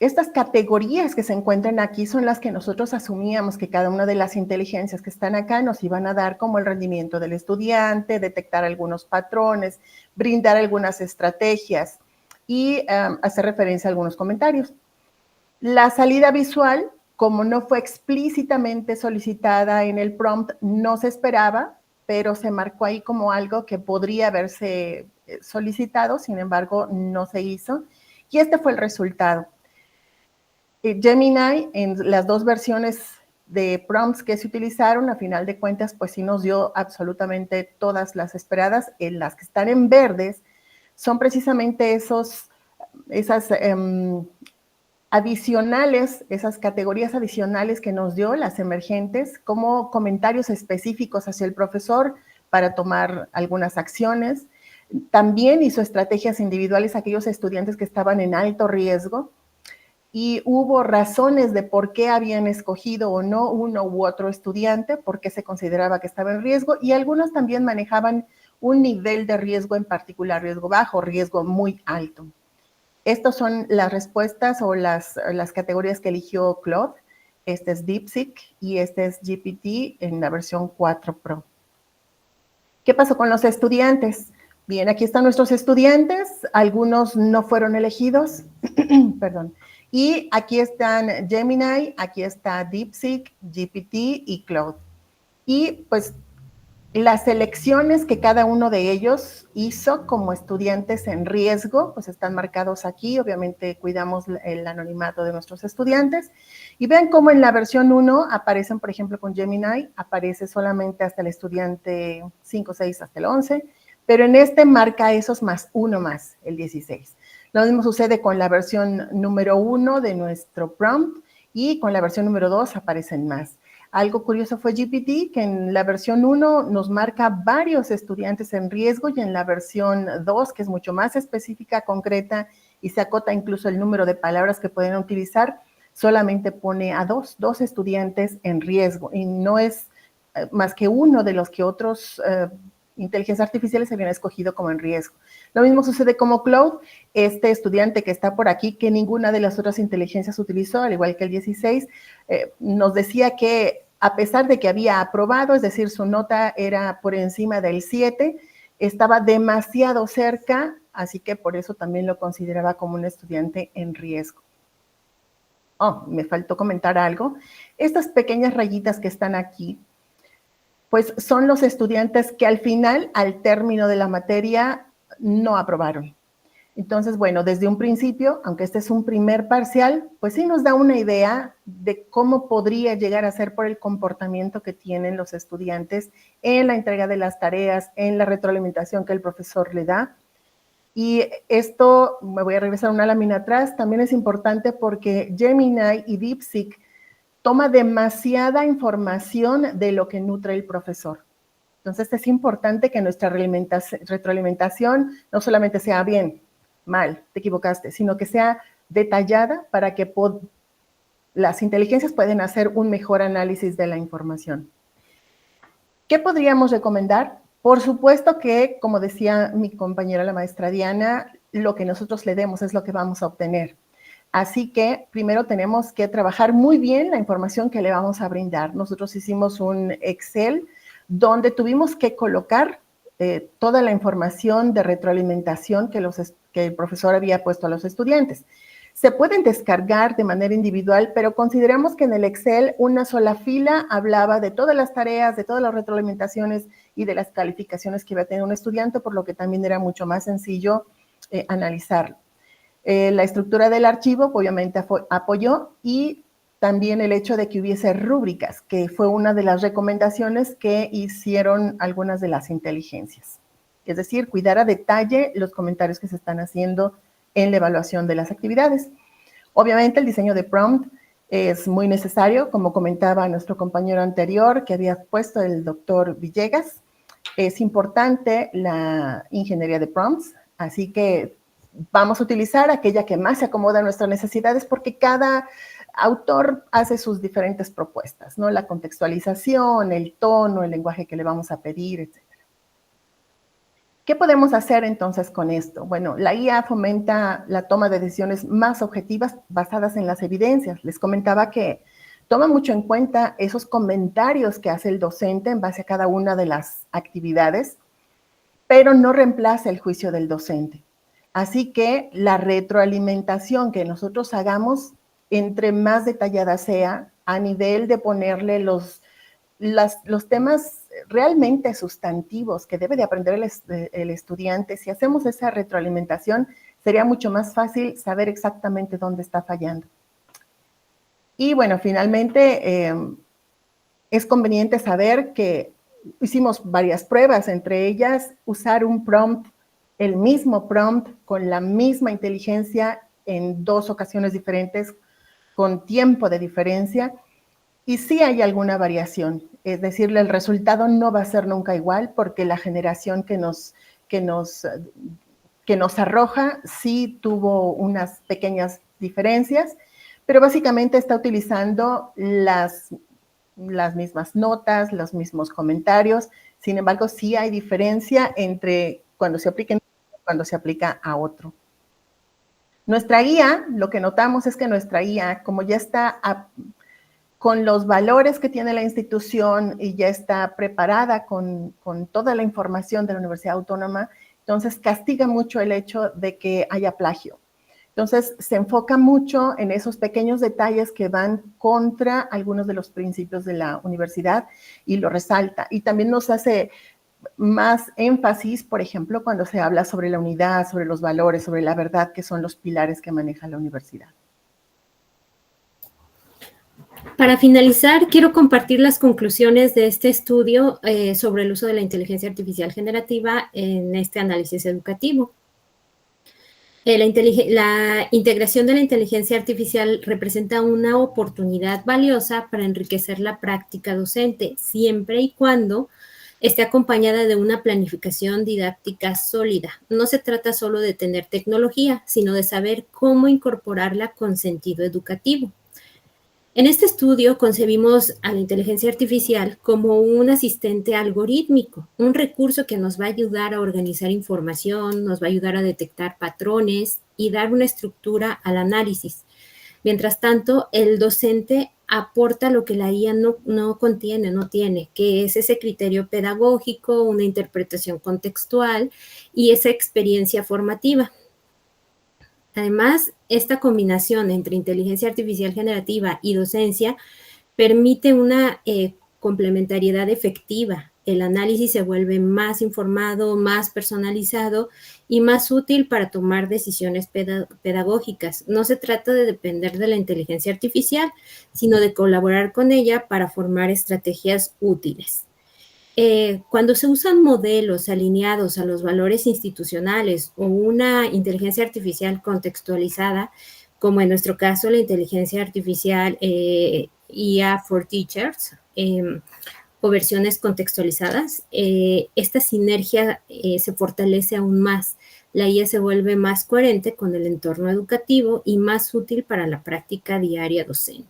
Estas categorías que se encuentran aquí son las que nosotros asumíamos que cada una de las inteligencias que están acá nos iban a dar, como el rendimiento del estudiante, detectar algunos patrones, brindar algunas estrategias y hacer referencia a algunos comentarios. La salida visual, como no fue explícitamente solicitada en el prompt, no se esperaba, pero se marcó ahí como algo que podría haberse solicitado, sin embargo, no se hizo. Y este fue el resultado. Gemini, en las 2 versiones de prompts que se utilizaron, a final de cuentas, pues sí nos dio absolutamente todas las esperadas. En las que están en verdes son precisamente esas adicionales, esas categorías adicionales que nos dio, las emergentes, como comentarios específicos hacia el profesor para tomar algunas acciones. También hizo estrategias individuales a aquellos estudiantes que estaban en alto riesgo, y hubo razones de por qué habían escogido o no uno u otro estudiante, por qué se consideraba que estaba en riesgo, y algunos también manejaban un nivel de riesgo en particular, riesgo bajo, riesgo muy alto. Estas son las respuestas o las categorías que eligió Claude. Este es DeepSeek y este es GPT en la versión 4 Pro. ¿Qué pasó con los estudiantes? Bien, aquí están nuestros estudiantes, algunos no fueron elegidos, perdón. Y aquí están Gemini, aquí está DeepSeek, GPT y Claude. Y pues las elecciones que cada uno de ellos hizo como estudiantes en riesgo, pues están marcados aquí. Obviamente cuidamos el anonimato de nuestros estudiantes. Y vean cómo en la versión 1 aparecen, por ejemplo, con Gemini, aparece solamente hasta el estudiante 5, 6, hasta el 11, pero en este marca esos más uno más, el 16. Lo mismo sucede con la versión número 1 de nuestro prompt, y con la versión número 2 aparecen más. Algo curioso fue GPT, que en la versión 1 nos marca varios estudiantes en riesgo, y en la versión 2, que es mucho más específica, concreta, y se acota incluso el número de palabras que pueden utilizar, solamente pone a dos estudiantes en riesgo, y no es más que uno de los que otros inteligencias artificiales habían escogido como en riesgo. Lo mismo sucede como Claude, este estudiante que está por aquí, que ninguna de las otras inteligencias utilizó, al igual que el 16, nos decía que a pesar de que había aprobado, es decir, su nota era por encima del 7, estaba demasiado cerca, así que por eso también lo consideraba como un estudiante en riesgo. Oh, me faltó comentar algo. Estas pequeñas rayitas que están aquí, pues son los estudiantes que al final, al término de la materia, no aprobaron. Entonces, bueno, desde un principio, aunque este es un primer parcial, pues sí nos da una idea de cómo podría llegar a ser por el comportamiento que tienen los estudiantes en la entrega de las tareas, en la retroalimentación que el profesor le da. Y esto, me voy a regresar una lámina atrás, también es importante porque Gemini y DeepSeek toma demasiada información de lo que nutre el profesor. Entonces es importante que nuestra retroalimentación no solamente sea bien, mal, te equivocaste, sino que sea detallada para que las inteligencias puedan hacer un mejor análisis de la información. ¿Qué podríamos recomendar? Por supuesto que, como decía mi compañera la maestra Diana, lo que nosotros le demos es lo que vamos a obtener. Así que primero tenemos que trabajar muy bien la información que le vamos a brindar. Nosotros hicimos un Excel donde tuvimos que colocar toda la información de retroalimentación que el profesor había puesto a los estudiantes. Se pueden descargar de manera individual, pero consideramos que en el Excel una sola fila hablaba de todas las tareas, de todas las retroalimentaciones y de las calificaciones que iba a tener un estudiante, por lo que también era mucho más sencillo analizarlo. La estructura del archivo obviamente apoyó, y también el hecho de que hubiese rúbricas, que fue una de las recomendaciones que hicieron algunas de las inteligencias. Es decir, cuidar a detalle los comentarios que se están haciendo en la evaluación de las actividades. Obviamente el diseño de prompt es muy necesario, como comentaba nuestro compañero anterior que había puesto el doctor Villegas. Es importante la ingeniería de prompts, así que vamos a utilizar aquella que más se acomoda a nuestras necesidades, porque cada autor hace sus diferentes propuestas, ¿no? La contextualización, el tono, el lenguaje que le vamos a pedir, etc. ¿Qué podemos hacer entonces con esto? Bueno, la IA fomenta la toma de decisiones más objetivas basadas en las evidencias. Les comentaba que toma mucho en cuenta esos comentarios que hace el docente en base a cada una de las actividades, pero no reemplaza el juicio del docente. Así que la retroalimentación que nosotros hagamos, entre más detallada sea, a nivel de ponerle los temas realmente sustantivos que debe de aprender el estudiante, si hacemos esa retroalimentación, sería mucho más fácil saber exactamente dónde está fallando. Y bueno, finalmente, es conveniente saber que hicimos varias pruebas, entre ellas usar un prompt, el mismo prompt, con la misma inteligencia en 2 ocasiones diferentes, con tiempo de diferencia, y sí hay alguna variación, es decir, el resultado no va a ser nunca igual, porque la generación que nos arroja sí tuvo unas pequeñas diferencias, pero básicamente está utilizando las mismas notas, los mismos comentarios. Sin embargo, sí hay diferencia entre cuando se aplica y cuando se aplica a otro. Nuestra guía, lo que notamos es que nuestra guía, como ya está con los valores que tiene la institución y ya está preparada con toda la información de la Universidad Autónoma, entonces castiga mucho el hecho de que haya plagio. Entonces se enfoca mucho en esos pequeños detalles que van contra algunos de los principios de la universidad y lo resalta. Y también nos hace más énfasis, por ejemplo, cuando se habla sobre la unidad, sobre los valores, sobre la verdad, que son los pilares que maneja la universidad. Para finalizar, quiero compartir las conclusiones de este estudio sobre el uso de la inteligencia artificial generativa en este análisis educativo. La integración de la inteligencia artificial representa una oportunidad valiosa para enriquecer la práctica docente, siempre y cuando esté acompañada de una planificación didáctica sólida. No se trata solo de tener tecnología, sino de saber cómo incorporarla con sentido educativo. En este estudio concebimos a la inteligencia artificial como un asistente algorítmico, un recurso que nos va a ayudar a organizar información, nos va a ayudar a detectar patrones y dar una estructura al análisis. Mientras tanto, el docente aporta lo que la IA no contiene, no tiene, que es ese criterio pedagógico, una interpretación contextual y esa experiencia formativa. Además, esta combinación entre inteligencia artificial generativa y docencia permite una complementariedad efectiva. El análisis se vuelve más informado, más personalizado y más útil para tomar decisiones pedagógicas. No se trata de depender de la inteligencia artificial, sino de colaborar con ella para formar estrategias útiles. Cuando se usan modelos alineados a los valores institucionales o una inteligencia artificial contextualizada, como en nuestro caso la inteligencia artificial IA for Teachers o versiones contextualizadas, esta sinergia se fortalece aún más. La IA se vuelve más coherente con el entorno educativo y más útil para la práctica diaria docente.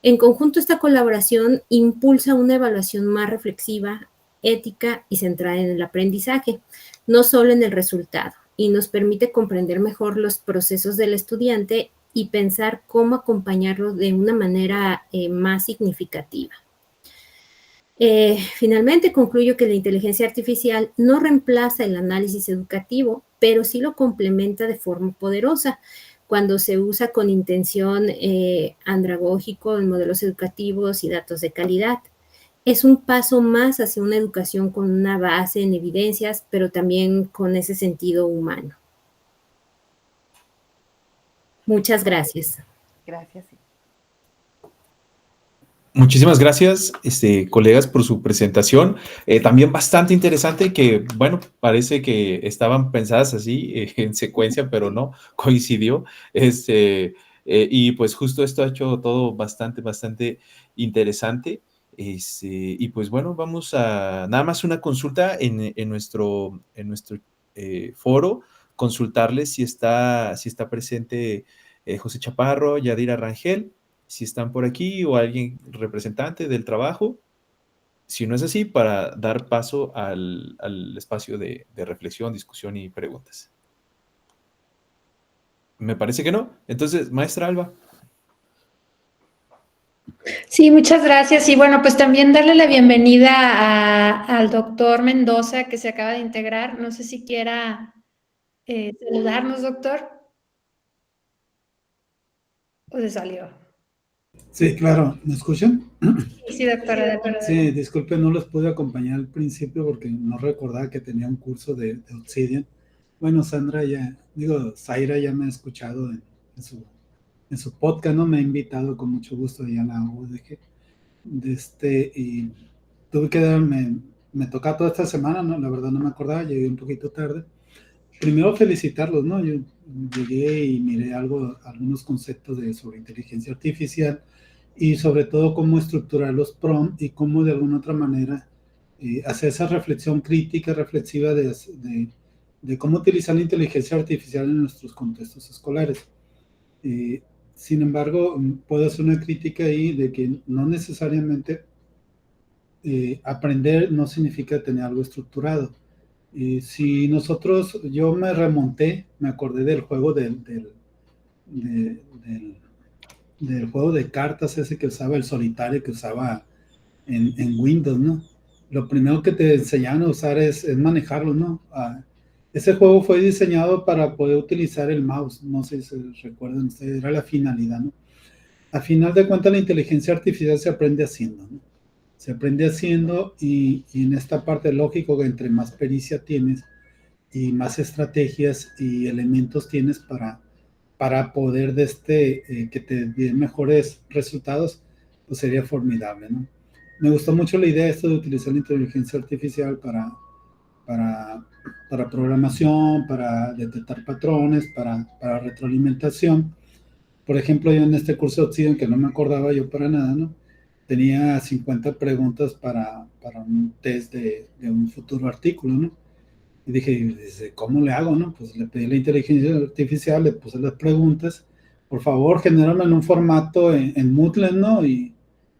En conjunto, esta colaboración impulsa una evaluación más reflexiva, ética y centrada en el aprendizaje, no solo en el resultado, y nos permite comprender mejor los procesos del estudiante y pensar cómo acompañarlo de una manera más significativa. Finalmente, concluyo que la inteligencia artificial no reemplaza el análisis educativo, pero sí lo complementa de forma poderosa. cuando se usa con intención andragógico en modelos educativos y datos de calidad. Es un paso más hacia una educación con una base en evidencias, pero también con ese sentido humano. Muchas gracias. Gracias. Muchísimas gracias, colegas, por su presentación. También bastante interesante que, bueno, parece que estaban pensadas así en secuencia, pero no, coincidió. Y pues justo esto ha hecho todo bastante interesante. Y pues bueno, vamos a nada más una consulta en nuestro foro, consultarles si está presente José Chaparro, Yadira Rangel, si están por aquí o alguien representante del trabajo. Si no es así, para dar paso al espacio de reflexión, discusión y preguntas. Me parece que no. Entonces, maestra Alba. Sí, muchas gracias. Y bueno, pues también darle la bienvenida al doctor Mendoza, que se acaba de integrar. No sé si quiera saludarnos, doctor. ¿O se salió? Sí, claro. ¿Me escuchan? Sí, doctora. Sí, disculpe, no les pude acompañar al principio porque no recordaba que tenía un curso de Obsidian. Bueno, Zaira ya me ha escuchado en su podcast, ¿no? Me ha invitado con mucho gusto ya a la UDG. Y tuve que me tocaba toda esta semana, ¿no? La verdad no me acordaba, llegué un poquito tarde. Primero felicitarlos, ¿no? Yo llegué y miré algunos conceptos sobre inteligencia artificial y sobre todo cómo estructurar los prompts y cómo de alguna otra manera hacer esa reflexión crítica, reflexiva de cómo utilizar la inteligencia artificial en nuestros contextos escolares. Sin embargo, puedo hacer una crítica ahí de que no necesariamente aprender no significa tener algo estructurado. Si yo me acordé del juego del juego de cartas ese que usaba el solitario que usaba en Windows, ¿no? Lo primero que te enseñaban a usar es manejarlo, ¿no? Ese juego fue diseñado para poder utilizar el mouse, no sé si se recuerdan ustedes, era la finalidad, ¿no? A final de cuentas la inteligencia artificial se aprende haciendo, ¿no? Se aprende haciendo y en esta parte lógico que entre más pericia tienes y más estrategias y elementos tienes para poder que te den mejores resultados, pues sería formidable, ¿no? Me gustó mucho la idea de utilizar la inteligencia artificial para programación, para detectar patrones, para retroalimentación. Por ejemplo, yo en este curso de Obsidian, que no me acordaba yo para nada, ¿no? Tenía 50 preguntas para un test de un futuro artículo, ¿no? Y dije, ¿cómo le hago, no? Pues le pedí a la inteligencia artificial, le puse las preguntas, por favor, genérame en un formato en Moodle, ¿no? Y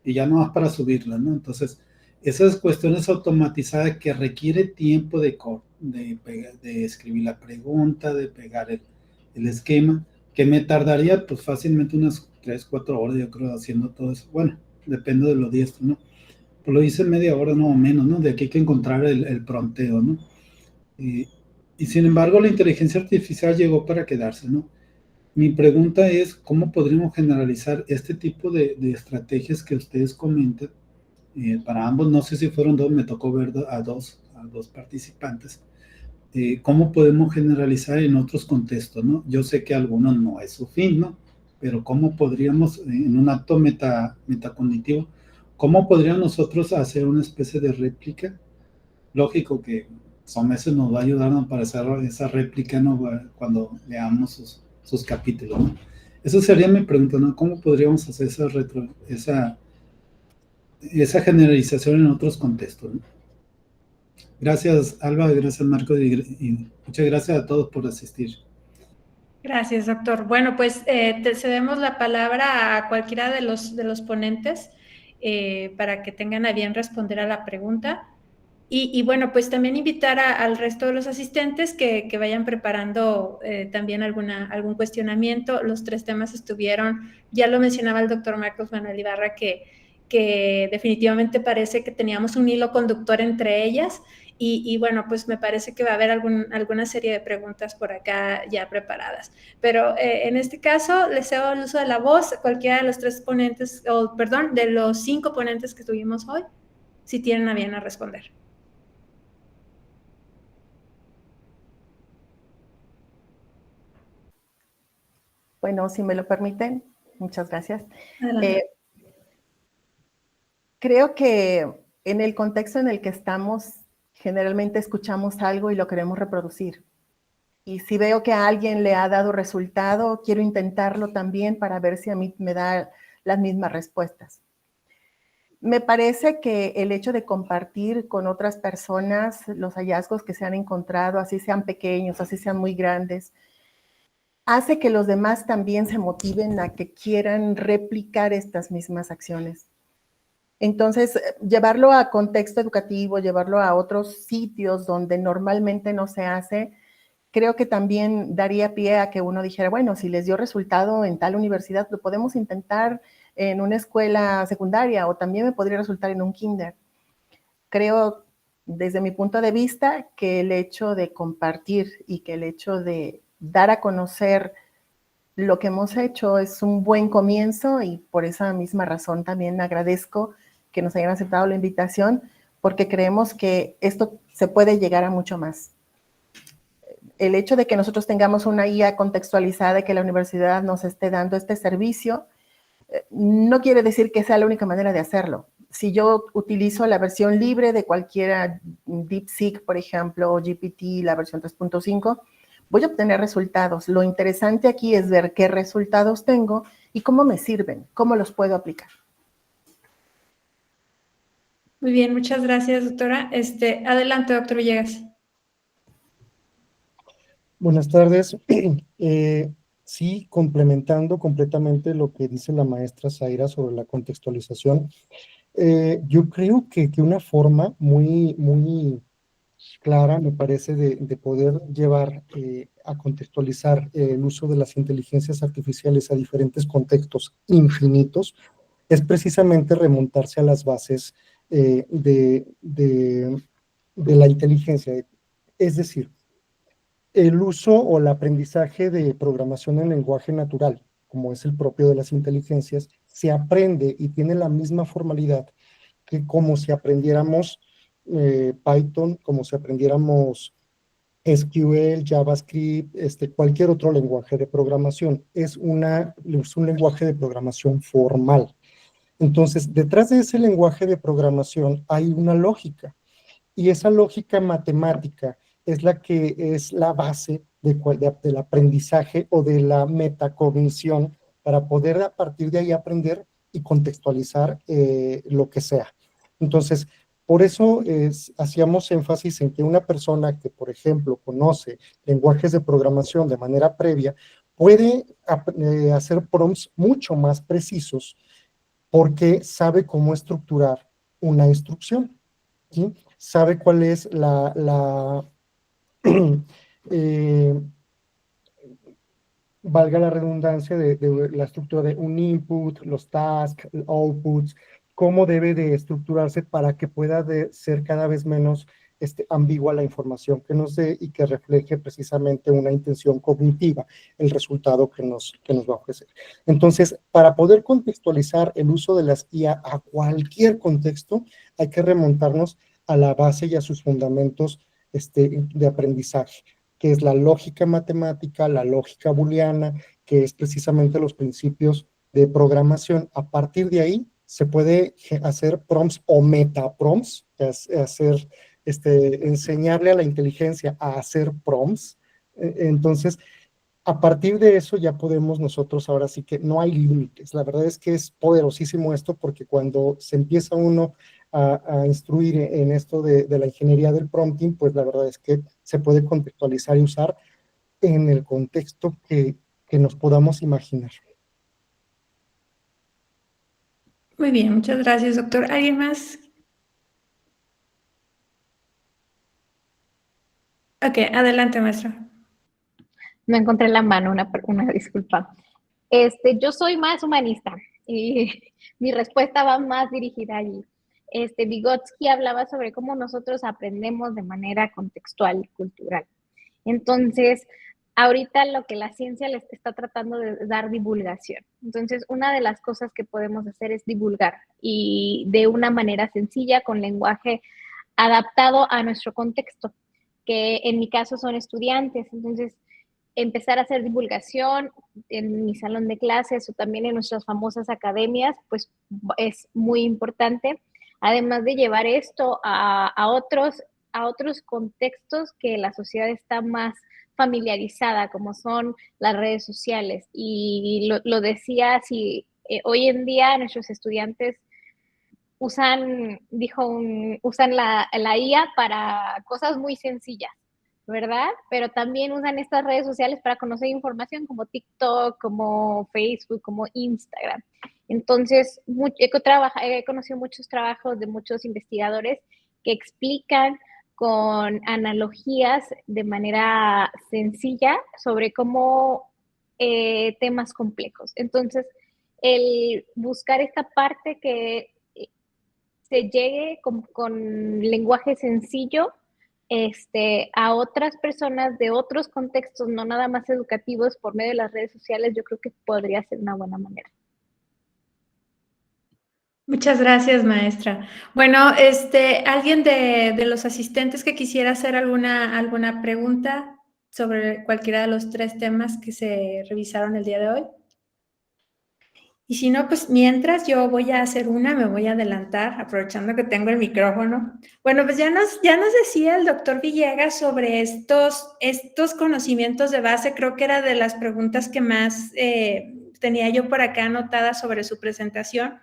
ya no más para subirla, ¿no? Entonces, esas cuestiones automatizadas que requiere tiempo de escribir la pregunta, de pegar el esquema, que me tardaría pues fácilmente unas 3, 4 horas, yo creo, haciendo todo eso. Bueno, depende de lo diestro, ¿no? Pues lo hice en media hora, no o menos, ¿no? De aquí hay que encontrar el prompteo, ¿no? Y sin embargo, la inteligencia artificial llegó para quedarse, ¿no? Mi pregunta es, ¿cómo podríamos generalizar este tipo de estrategias que ustedes comentan? Para ambos, no sé si fueron dos, me tocó ver a dos participantes. ¿Cómo podemos generalizar en otros contextos, ¿no? Yo sé que algunos no es su fin, ¿no? Pero ¿cómo podríamos, en un acto metacognitivo, cómo podríamos nosotros hacer una especie de réplica? Lógico que Someses nos va a ayudar, ¿no? Para hacer esa réplica, ¿no? Cuando leamos sus capítulos, ¿no? Esa sería mi pregunta, ¿no? ¿Cómo podríamos hacer esa generalización en otros contextos, ¿no? Gracias, Alba, gracias, Marcos, y muchas gracias a todos por asistir. Gracias, doctor. Bueno, pues te cedemos la palabra a cualquiera de los ponentes para que tengan a bien responder a la pregunta. Y bueno, pues también invitar al resto de los asistentes que vayan preparando también algún cuestionamiento. Los 3 temas estuvieron, ya lo mencionaba el doctor Marcos Manuel Ibarra, que definitivamente parece que teníamos un hilo conductor entre ellas y bueno, pues me parece que va a haber alguna serie de preguntas por acá ya preparadas. Pero en este caso, les cedo el uso de la voz a cualquiera de los 3 ponentes, o perdón, de los 5 ponentes que tuvimos hoy, si tienen a bien a responder. Bueno, si me lo permiten, muchas gracias. Adelante. Creo que en el contexto en el que estamos, generalmente escuchamos algo y lo queremos reproducir. Y si veo que a alguien le ha dado resultado, quiero intentarlo también para ver si a mí me da las mismas respuestas. Me parece que el hecho de compartir con otras personas los hallazgos que se han encontrado, así sean pequeños, así sean muy grandes, hace que los demás también se motiven a que quieran replicar estas mismas acciones. Entonces, llevarlo a contexto educativo, llevarlo a otros sitios donde normalmente no se hace, creo que también daría pie a que uno dijera, bueno, si les dio resultado en tal universidad, lo podemos intentar en una escuela secundaria o también me podría resultar en un kinder. Creo, desde mi punto de vista, que el hecho de compartir y que el hecho de dar a conocer lo que hemos hecho es un buen comienzo y por esa misma razón también agradezco que nos hayan aceptado la invitación porque creemos que esto se puede llegar a mucho más. El hecho de que nosotros tengamos una guía contextualizada y que la universidad nos esté dando este servicio, no quiere decir que sea la única manera de hacerlo. Si yo utilizo la versión libre de cualquiera, DeepSeek, por ejemplo, o GPT, la versión 3.5, voy a obtener resultados. Lo interesante aquí es ver qué resultados tengo y cómo me sirven, cómo los puedo aplicar. Muy bien, muchas gracias, doctora. Adelante, doctor Villegas. Buenas tardes. Sí, complementando completamente lo que dice la maestra Zaira sobre la contextualización, yo creo que una forma muy clara, me parece, de poder llevar a contextualizar el uso de las inteligencias artificiales a diferentes contextos infinitos, es precisamente remontarse a las bases de la inteligencia. Es decir, el uso o el aprendizaje de programación en lenguaje natural, como es el propio de las inteligencias, se aprende y tiene la misma formalidad que como si aprendiéramos Python, como si aprendiéramos SQL, JavaScript, cualquier otro lenguaje de programación. Es un lenguaje de programación formal. Entonces, detrás de ese lenguaje de programación hay una lógica, y esa lógica matemática es la que es la base del aprendizaje o de la metacognición para poder a partir de ahí aprender y contextualizar lo que sea. Entonces, por eso hacíamos énfasis en que una persona que, por ejemplo, conoce lenguajes de programación de manera previa, puede hacer prompts mucho más precisos porque sabe cómo estructurar una instrucción, ¿sí? Sabe cuál es valga la redundancia, de la estructura de un input, los tasks, outputs, cómo debe de estructurarse para que pueda ser cada vez menos ambigua la información que nos dé y que refleje precisamente una intención cognitiva, el resultado que nos va a ofrecer. Entonces, para poder contextualizar el uso de las IA a cualquier contexto, hay que remontarnos a la base y a sus fundamentos de aprendizaje, que es la lógica matemática, la lógica booleana, que es precisamente los principios de programación. A partir de ahí se puede hacer prompts o metaprompts, enseñarle a la inteligencia a hacer prompts. Entonces, a partir de eso ya podemos nosotros, ahora sí que no hay límites. La verdad es que es poderosísimo esto, porque cuando se empieza uno a instruir en esto de la ingeniería del prompting, pues la verdad es que se puede contextualizar y usar en el contexto que nos podamos imaginar. Muy bien, muchas gracias, doctor. ¿Alguien más? Ok, adelante, maestra. No encontré la mano, una disculpa. Yo soy más humanista y mi respuesta va más dirigida allí. Vygotsky hablaba sobre cómo nosotros aprendemos de manera contextual y cultural. Entonces, ahorita lo que la ciencia les está tratando de dar divulgación. Entonces, una de las cosas que podemos hacer es divulgar y de una manera sencilla, con lenguaje adaptado a nuestro contexto, que en mi caso son estudiantes. Entonces, empezar a hacer divulgación en mi salón de clases o también en nuestras famosas academias, pues es muy importante. Además de llevar esto a otros contextos que la sociedad está más familiarizada, como son las redes sociales. Y lo decía, si hoy en día nuestros estudiantes usan la IA para cosas muy sencillas, ¿verdad? Pero también usan estas redes sociales para conocer información como TikTok, como Facebook, como Instagram. Entonces, he conocido muchos trabajos de muchos investigadores que explican con analogías de manera sencilla sobre cómo temas complejos. Entonces, el buscar esta parte que se llegue con lenguaje sencillo a otras personas de otros contextos, no nada más educativos, por medio de las redes sociales, yo creo que podría ser una buena manera. Muchas gracias, maestra. Bueno, ¿alguien de los asistentes que quisiera hacer alguna pregunta sobre cualquiera de los 3 temas que se revisaron el día de hoy? Y si no, pues mientras yo voy a hacer me voy a adelantar, aprovechando que tengo el micrófono. Bueno, pues ya nos decía el doctor Villegas sobre estos conocimientos de base. Creo que era de las preguntas que más tenía yo por acá anotadas sobre su presentación.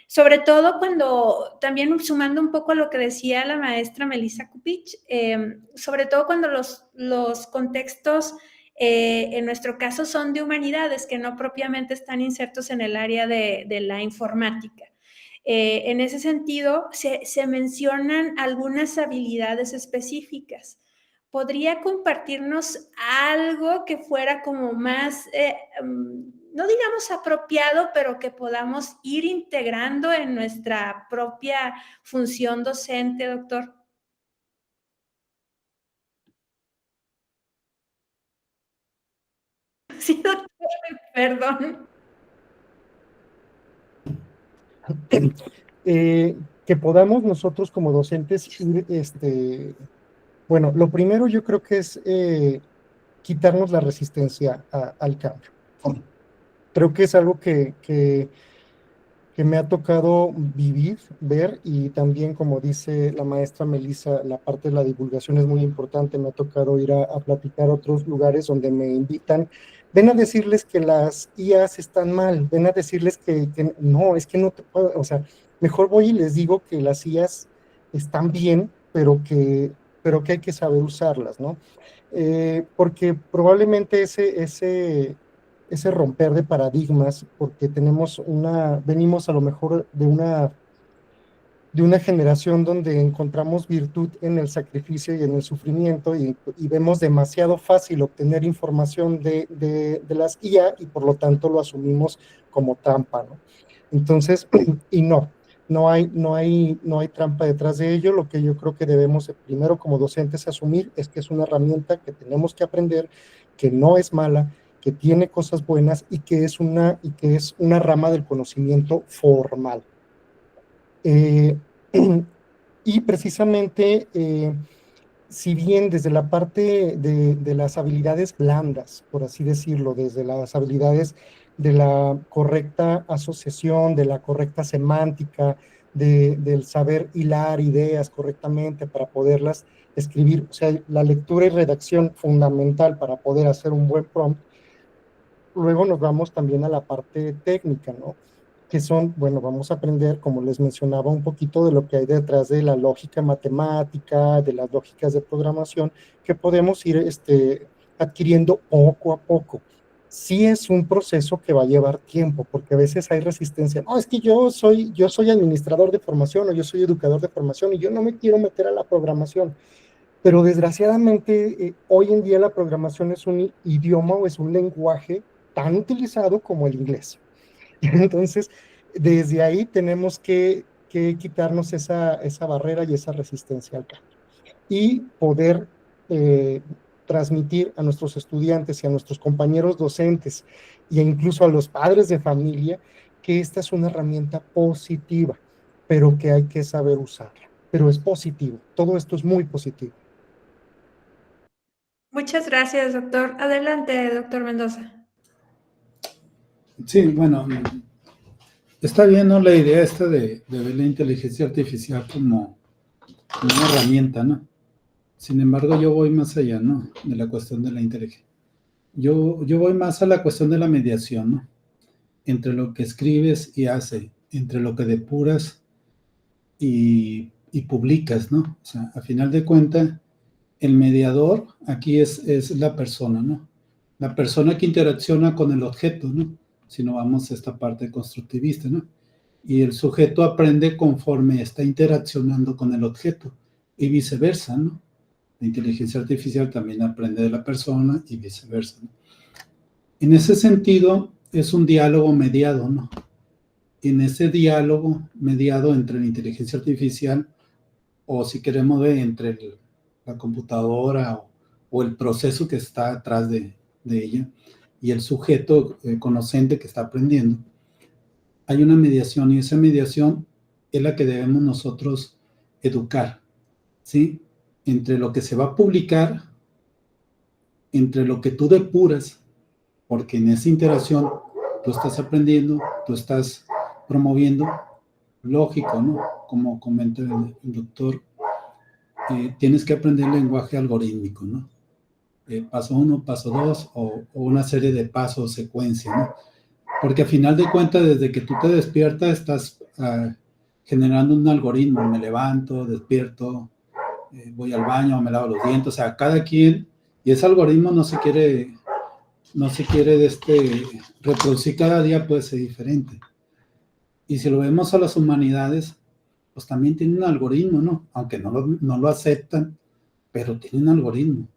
Sobre todo cuando, también sumando un poco a lo que decía la maestra Melissa Kupich, sobre todo cuando los contextos en nuestro caso son de humanidades que no propiamente están insertos en el área de la informática. En ese sentido, se mencionan algunas habilidades específicas. ¿Podría compartirnos algo que fuera como más, no digamos apropiado, pero que podamos ir integrando en nuestra propia función docente, doctor? Sí, doctor, perdón. Que podamos nosotros como docentes ir, bueno, lo primero yo creo que es quitarnos la resistencia al cambio. Creo que es algo que me ha tocado vivir, ver, y también, como dice la maestra Melissa, la parte de la divulgación es muy importante. Me ha tocado ir a platicar a otros lugares donde me invitan. Ven a decirles que las IAs están mal, ven a decirles que no, es que no te puedo, o sea, mejor voy y les digo que las IAs están bien, pero que hay que saber usarlas, ¿no? Porque probablemente ese romper de paradigmas, porque venimos a lo mejor de una generación donde encontramos virtud en el sacrificio y en el sufrimiento, y vemos demasiado fácil obtener información de las IA, y por lo tanto lo asumimos como trampa, ¿no? Entonces, y no hay trampa detrás de ello. Lo que yo creo que debemos primero como docentes asumir es que es una herramienta que tenemos que aprender, que no es mala, que tiene cosas buenas y que es una rama del conocimiento formal. Y precisamente, si bien desde la parte de las habilidades blandas, por así decirlo, desde las habilidades de la correcta asociación, de la correcta semántica, del saber hilar ideas correctamente para poderlas escribir, o sea, la lectura y redacción fundamental para poder hacer un buen prompt. Luego nos vamos también a la parte técnica, ¿no? Que son, bueno, vamos a aprender, como les mencionaba, un poquito de lo que hay detrás de la lógica matemática, de las lógicas de programación, que podemos ir adquiriendo poco a poco. Sí es un proceso que va a llevar tiempo, porque a veces hay resistencia. No, es que yo soy administrador de formación, o yo soy educador de formación, y yo no me quiero meter a la programación. Pero desgraciadamente, hoy en día la programación es un idioma o es un lenguaje tan utilizado como el inglés. Entonces, desde ahí tenemos que que quitarnos esa barrera y esa resistencia al cambio. Y poder transmitir a nuestros estudiantes y a nuestros compañeros docentes e incluso a los padres de familia que esta es una herramienta positiva, pero que hay que saber usarla. Pero es positivo, todo esto es muy positivo. Muchas gracias, doctor. Adelante, doctor Mendoza. Sí, bueno, está bien, ¿no? La idea esta de ver la inteligencia artificial como una herramienta, ¿no? Sin embargo, yo voy más allá, ¿no? De la cuestión de la inteligencia. Yo voy más a la cuestión de la mediación, ¿no? Entre lo que escribes y haces, entre lo que depuras y publicas, ¿no? O sea, a final de cuentas, el mediador aquí es la persona, ¿no? La persona que interacciona con el objeto, ¿no? Si no vamos a esta parte constructivista, ¿no? Y el sujeto aprende conforme está interaccionando con el objeto y viceversa, ¿no? La inteligencia artificial también aprende de la persona y viceversa, ¿no? En ese sentido, es un diálogo mediado, ¿no? En ese diálogo mediado entre la inteligencia artificial, o si queremos ver, entre la computadora o el proceso que está atrás de ella y el sujeto conocente que está aprendiendo, hay una mediación y esa mediación es la que debemos nosotros educar, ¿sí? Entre lo que se va a publicar, entre lo que tú depuras, porque en esa interacción tú estás aprendiendo, tú estás promoviendo, lógico, ¿no? Como comenta el doctor, tienes que aprender lenguaje algorítmico, ¿no? Paso 1, paso 2 o una serie de pasos, secuencia, ¿no? Porque a final de cuentas, desde que tú te despiertas, estás generando un algoritmo. Me levanto, despierto, voy al baño, me lavo los dientes, o sea, cada quien, y ese algoritmo no se quiere reproducir cada día, puede ser diferente. Y si lo vemos a las humanidades, pues también tiene un algoritmo, ¿no? Aunque no lo aceptan, pero tiene un algoritmo.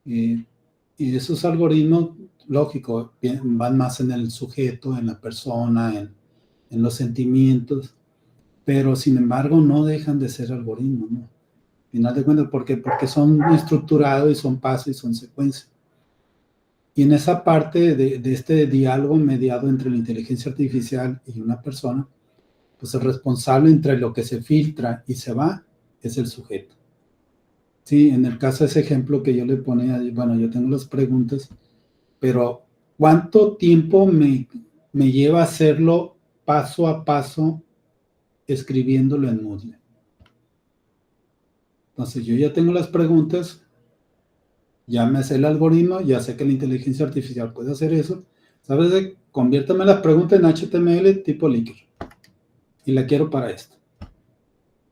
Y esos algoritmos, lógico, van más en el sujeto, en la persona, en los sentimientos, pero sin embargo no dejan de ser algoritmos, ¿no? Al final de cuentas, ¿por qué? Porque son estructurados y son pasos y son secuencias. Y en esa parte de este diálogo mediado entre la inteligencia artificial y una persona, pues el responsable entre lo que se filtra y se va es el sujeto. Sí, en el caso de ese ejemplo que yo le ponía, bueno, yo tengo las preguntas, pero ¿cuánto tiempo me lleva hacerlo paso a paso escribiéndolo en Moodle? Entonces yo ya tengo las preguntas, ya me sé el algoritmo, ya sé que la inteligencia artificial puede hacer eso. ¿Sabes? Conviértame las preguntas en HTML tipo líquido. Y la quiero para esto.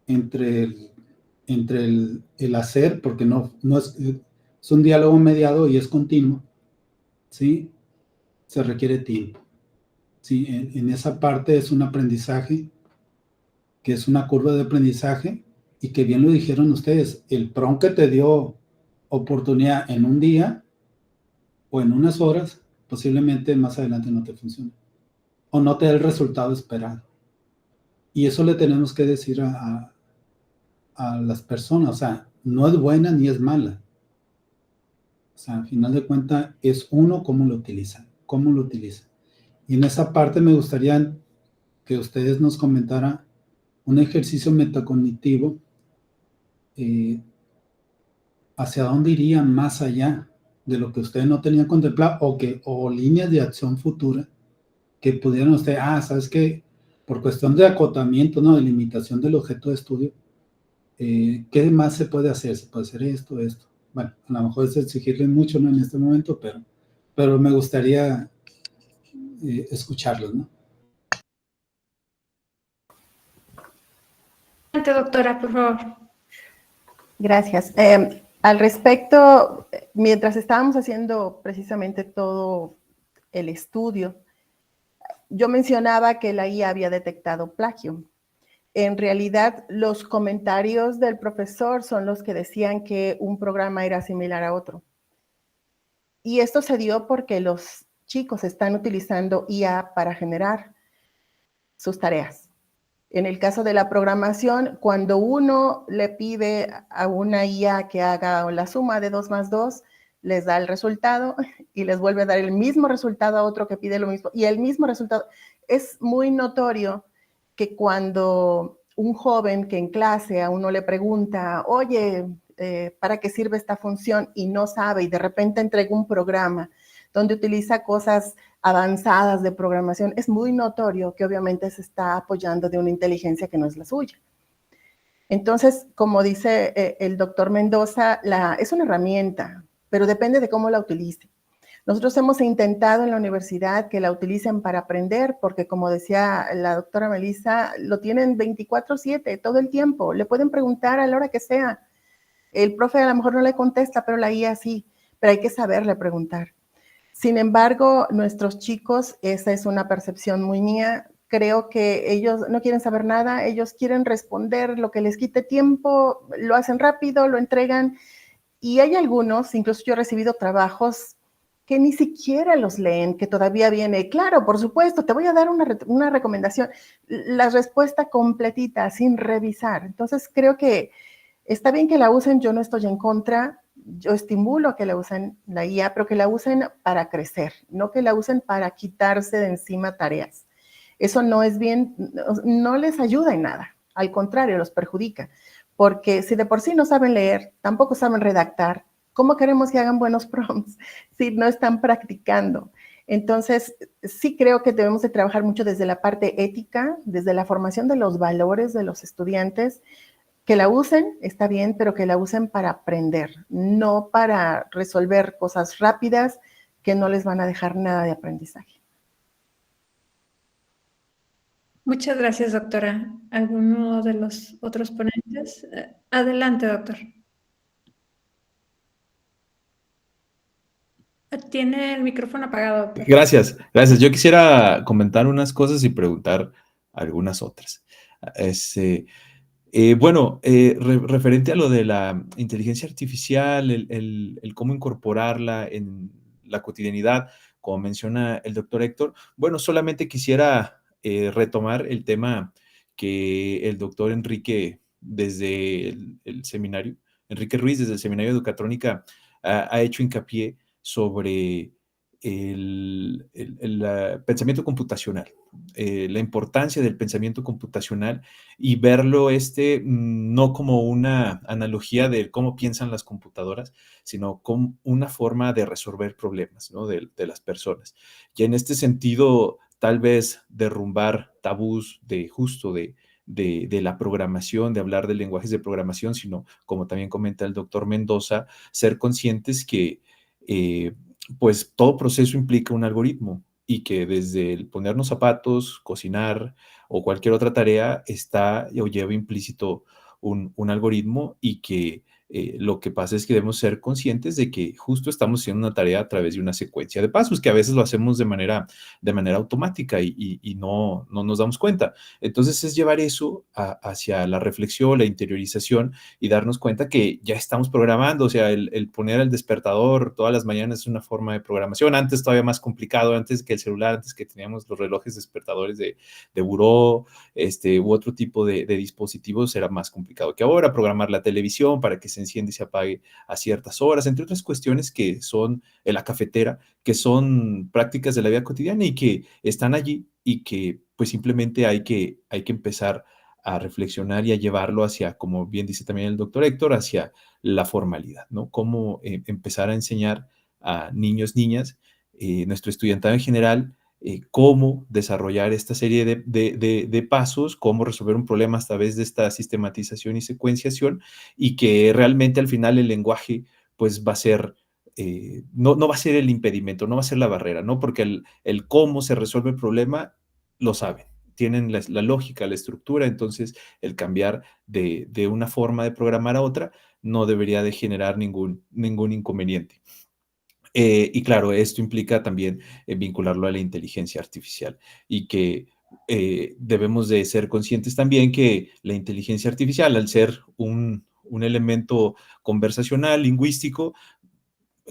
Entre el hacer, porque no es un diálogo mediado y es continuo, ¿sí? Se requiere tiempo. ¿Sí? En esa parte es un aprendizaje, que es una curva de aprendizaje, y que bien lo dijeron ustedes, el prompt que te dio oportunidad en un día o en unas horas, posiblemente más adelante no te funcione, o no te dé el resultado esperado. Y eso le tenemos que decir a las personas, o sea, no es buena ni es mala. O sea, al final de cuentas, es uno cómo lo utiliza. Y en esa parte me gustaría que ustedes nos comentaran un ejercicio metacognitivo, hacia dónde irían más allá de lo que ustedes no tenían contemplado, o líneas de acción futura que pudieran ustedes, ¿sabes qué? Por cuestión de acotamiento, ¿no? De limitación del objeto de estudio, ¿qué más se puede hacer? Se puede hacer esto. Bueno, a lo mejor es exigirles mucho, ¿no? En este momento, pero me gustaría escucharlos, ¿no? Doctora, por favor. Gracias. Al respecto, mientras estábamos haciendo precisamente todo el estudio, yo mencionaba que la IA había detectado plagio. En realidad, los comentarios del profesor son los que decían que un programa era similar a otro. Y esto se dio porque los chicos están utilizando IA para generar sus tareas. En el caso de la programación, cuando uno le pide a una IA que haga la suma de 2 más 2, les da el resultado y les vuelve a dar el mismo resultado a otro que pide lo mismo y el mismo resultado. Es muy notorio que cuando un joven que en clase a uno le pregunta, oye, ¿para qué sirve esta función? Y no sabe, y de repente entrega un programa donde utiliza cosas avanzadas de programación, es muy notorio que obviamente se está apoyando de una inteligencia que no es la suya. Entonces, como dice el doctor Mendoza, es una herramienta, pero depende de cómo la utilice. Nosotros hemos intentado en la universidad que la utilicen para aprender, porque como decía la doctora Melissa, lo tienen 24/7, todo el tiempo. Le pueden preguntar a la hora que sea. El profe a lo mejor no le contesta, pero la IA sí, pero hay que saberle preguntar. Sin embargo, nuestros chicos, esa es una percepción muy mía, creo que ellos no quieren saber nada, ellos quieren responder lo que les quite tiempo, lo hacen rápido, lo entregan, y hay algunos, incluso yo he recibido trabajos que ni siquiera los leen, que todavía viene, claro, por supuesto, te voy a dar una recomendación, la respuesta completita, sin revisar. Entonces, creo que está bien que la usen, yo no estoy en contra, yo estimulo a que la usen la IA, pero que la usen para crecer, no que la usen para quitarse de encima tareas. Eso no es bien, no les ayuda en nada, al contrario, los perjudica, porque si de por sí no saben leer, tampoco saben redactar, ¿cómo queremos que hagan buenos prompts si no están practicando? Entonces, sí creo que debemos de trabajar mucho desde la parte ética, desde la formación de los valores de los estudiantes. Que la usen, está bien, pero que la usen para aprender, no para resolver cosas rápidas que no les van a dejar nada de aprendizaje. Muchas gracias, doctora. ¿Alguno de los otros ponentes? Adelante, doctor. Tiene el micrófono apagado, doctor. Gracias, gracias. Yo quisiera comentar unas cosas y preguntar algunas otras. Referente a lo de la inteligencia artificial, el cómo incorporarla en la cotidianidad, como menciona el doctor Héctor, bueno, solamente quisiera retomar el tema que el doctor Enrique, desde el seminario, Enrique Ruiz, desde el Seminario de Educatrónica, ha hecho hincapié sobre el pensamiento computacional, la importancia del pensamiento computacional y verlo no como una analogía de cómo piensan las computadoras, sino como una forma de resolver problemas, ¿no? de las personas. Y en este sentido, tal vez derrumbar tabús de la programación, de hablar de lenguajes de programación, sino, como también comenta el doctor Mendoza, ser conscientes que pues todo proceso implica un algoritmo y que desde el ponernos zapatos, cocinar o cualquier otra tarea está o lleva implícito un algoritmo y que lo que pasa es que debemos ser conscientes de que justo estamos haciendo una tarea a través de una secuencia de pasos, que a veces lo hacemos de manera automática y no nos damos cuenta. Entonces es llevar eso hacia la reflexión, la interiorización y darnos cuenta que ya estamos programando, o sea, el poner el despertador todas las mañanas es una forma de programación. Antes todavía más complicado, antes que el celular, antes que teníamos los relojes despertadores de buró, u otro tipo de dispositivos, era más complicado que ahora. Programar la televisión para que se enciende y se apague a ciertas horas, entre otras cuestiones que son en la cafetera, que son prácticas de la vida cotidiana y que están allí y que pues simplemente hay que empezar a reflexionar y a llevarlo hacia, como bien dice también el doctor Héctor, hacia la formalidad, ¿no? Cómo empezar a enseñar a niños, niñas, nuestro estudiantado en general, cómo desarrollar esta serie de pasos, cómo resolver un problema a través de esta sistematización y secuenciación, y que realmente al final el lenguaje pues va a ser, no va a ser el impedimento, no va a ser la barrera, ¿no? Porque el cómo se resuelve el problema lo saben, tienen la lógica, la estructura, entonces el cambiar de una forma de programar a otra no debería de generar ningún inconveniente. Y claro, esto implica también vincularlo a la inteligencia artificial y que debemos de ser conscientes también que la inteligencia artificial, al ser un elemento conversacional, lingüístico,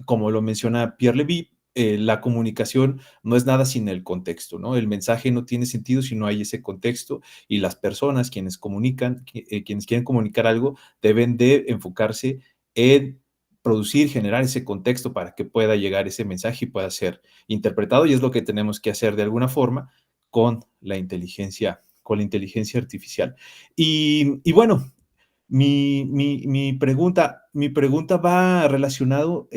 como lo menciona Pierre Levy, la comunicación no es nada sin el contexto, ¿no? El mensaje no tiene sentido si no hay ese contexto, y las personas quienes comunican, quienes quieren comunicar algo, deben de enfocarse en producir, generar ese contexto para que pueda llegar ese mensaje y pueda ser interpretado, y es lo que tenemos que hacer de alguna forma con la inteligencia artificial. Y bueno, mi pregunta va relacionado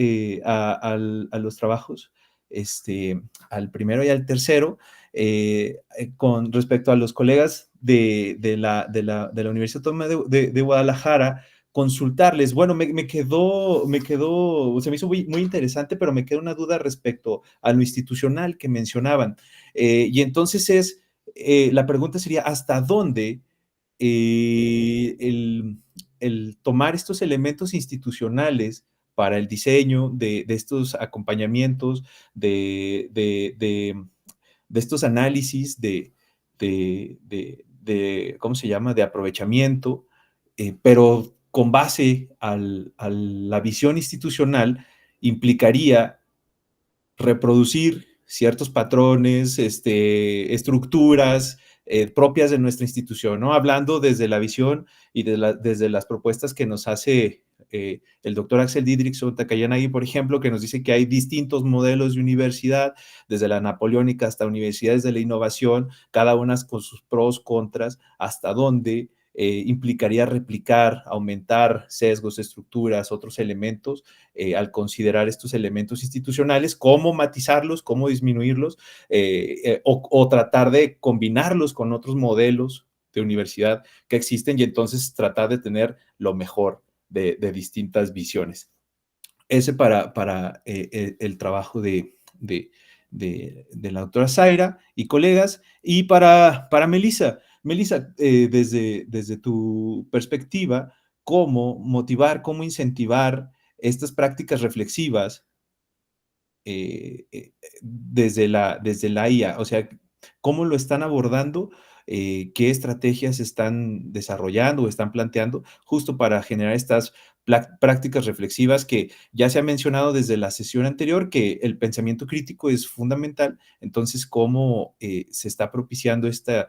a los trabajos, al primero y al tercero, con respecto a los colegas de la Universidad Autónoma de Guadalajara, consultarles. Bueno, se me hizo muy interesante, pero me queda una duda respecto a lo institucional que mencionaban. Y entonces la pregunta sería, ¿hasta dónde el tomar estos elementos institucionales para el diseño de estos acompañamientos, de estos análisis ¿cómo se llama?, de aprovechamiento, pero con base a la visión institucional, implicaría reproducir ciertos patrones, estructuras propias de nuestra institución, ¿no? Hablando desde la visión y desde las propuestas que nos hace el doctor Axel Didrikson Takayanagi, por ejemplo, que nos dice que hay distintos modelos de universidad, desde la napoleónica hasta universidades de la innovación, cada una con sus pros, contras, hasta dónde implicaría replicar, aumentar sesgos, estructuras, otros elementos, al considerar estos elementos institucionales, cómo matizarlos, cómo disminuirlos, o tratar de combinarlos con otros modelos de universidad que existen, y entonces tratar de tener lo mejor de distintas visiones. Ese para el trabajo de la doctora Zaira y colegas. Y para Melissa, desde tu perspectiva, ¿cómo motivar, cómo incentivar estas prácticas reflexivas desde la IA? O sea, ¿cómo lo están abordando? ¿Qué estrategias están desarrollando o están planteando justo para generar estas prácticas reflexivas que ya se ha mencionado desde la sesión anterior, que el pensamiento crítico es fundamental? Entonces, ¿cómo se está propiciando esta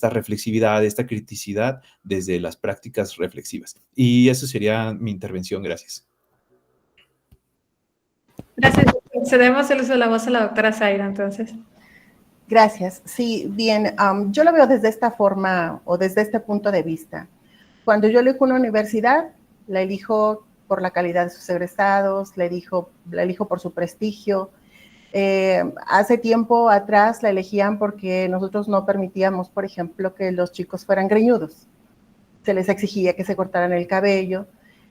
reflexividad, esta criticidad desde las prácticas reflexivas? Y eso sería mi intervención. Gracias. Gracias. Cedemos el uso de la voz a la doctora Zaira, entonces. Gracias. Sí, bien, yo lo veo desde esta forma o desde este punto de vista. Cuando yo elijo una universidad, la elijo por la calidad de sus egresados, la elijo por su prestigio. Hace tiempo atrás la elegían porque nosotros no permitíamos, por ejemplo, que los chicos fueran greñudos. Se les exigía que se cortaran el cabello,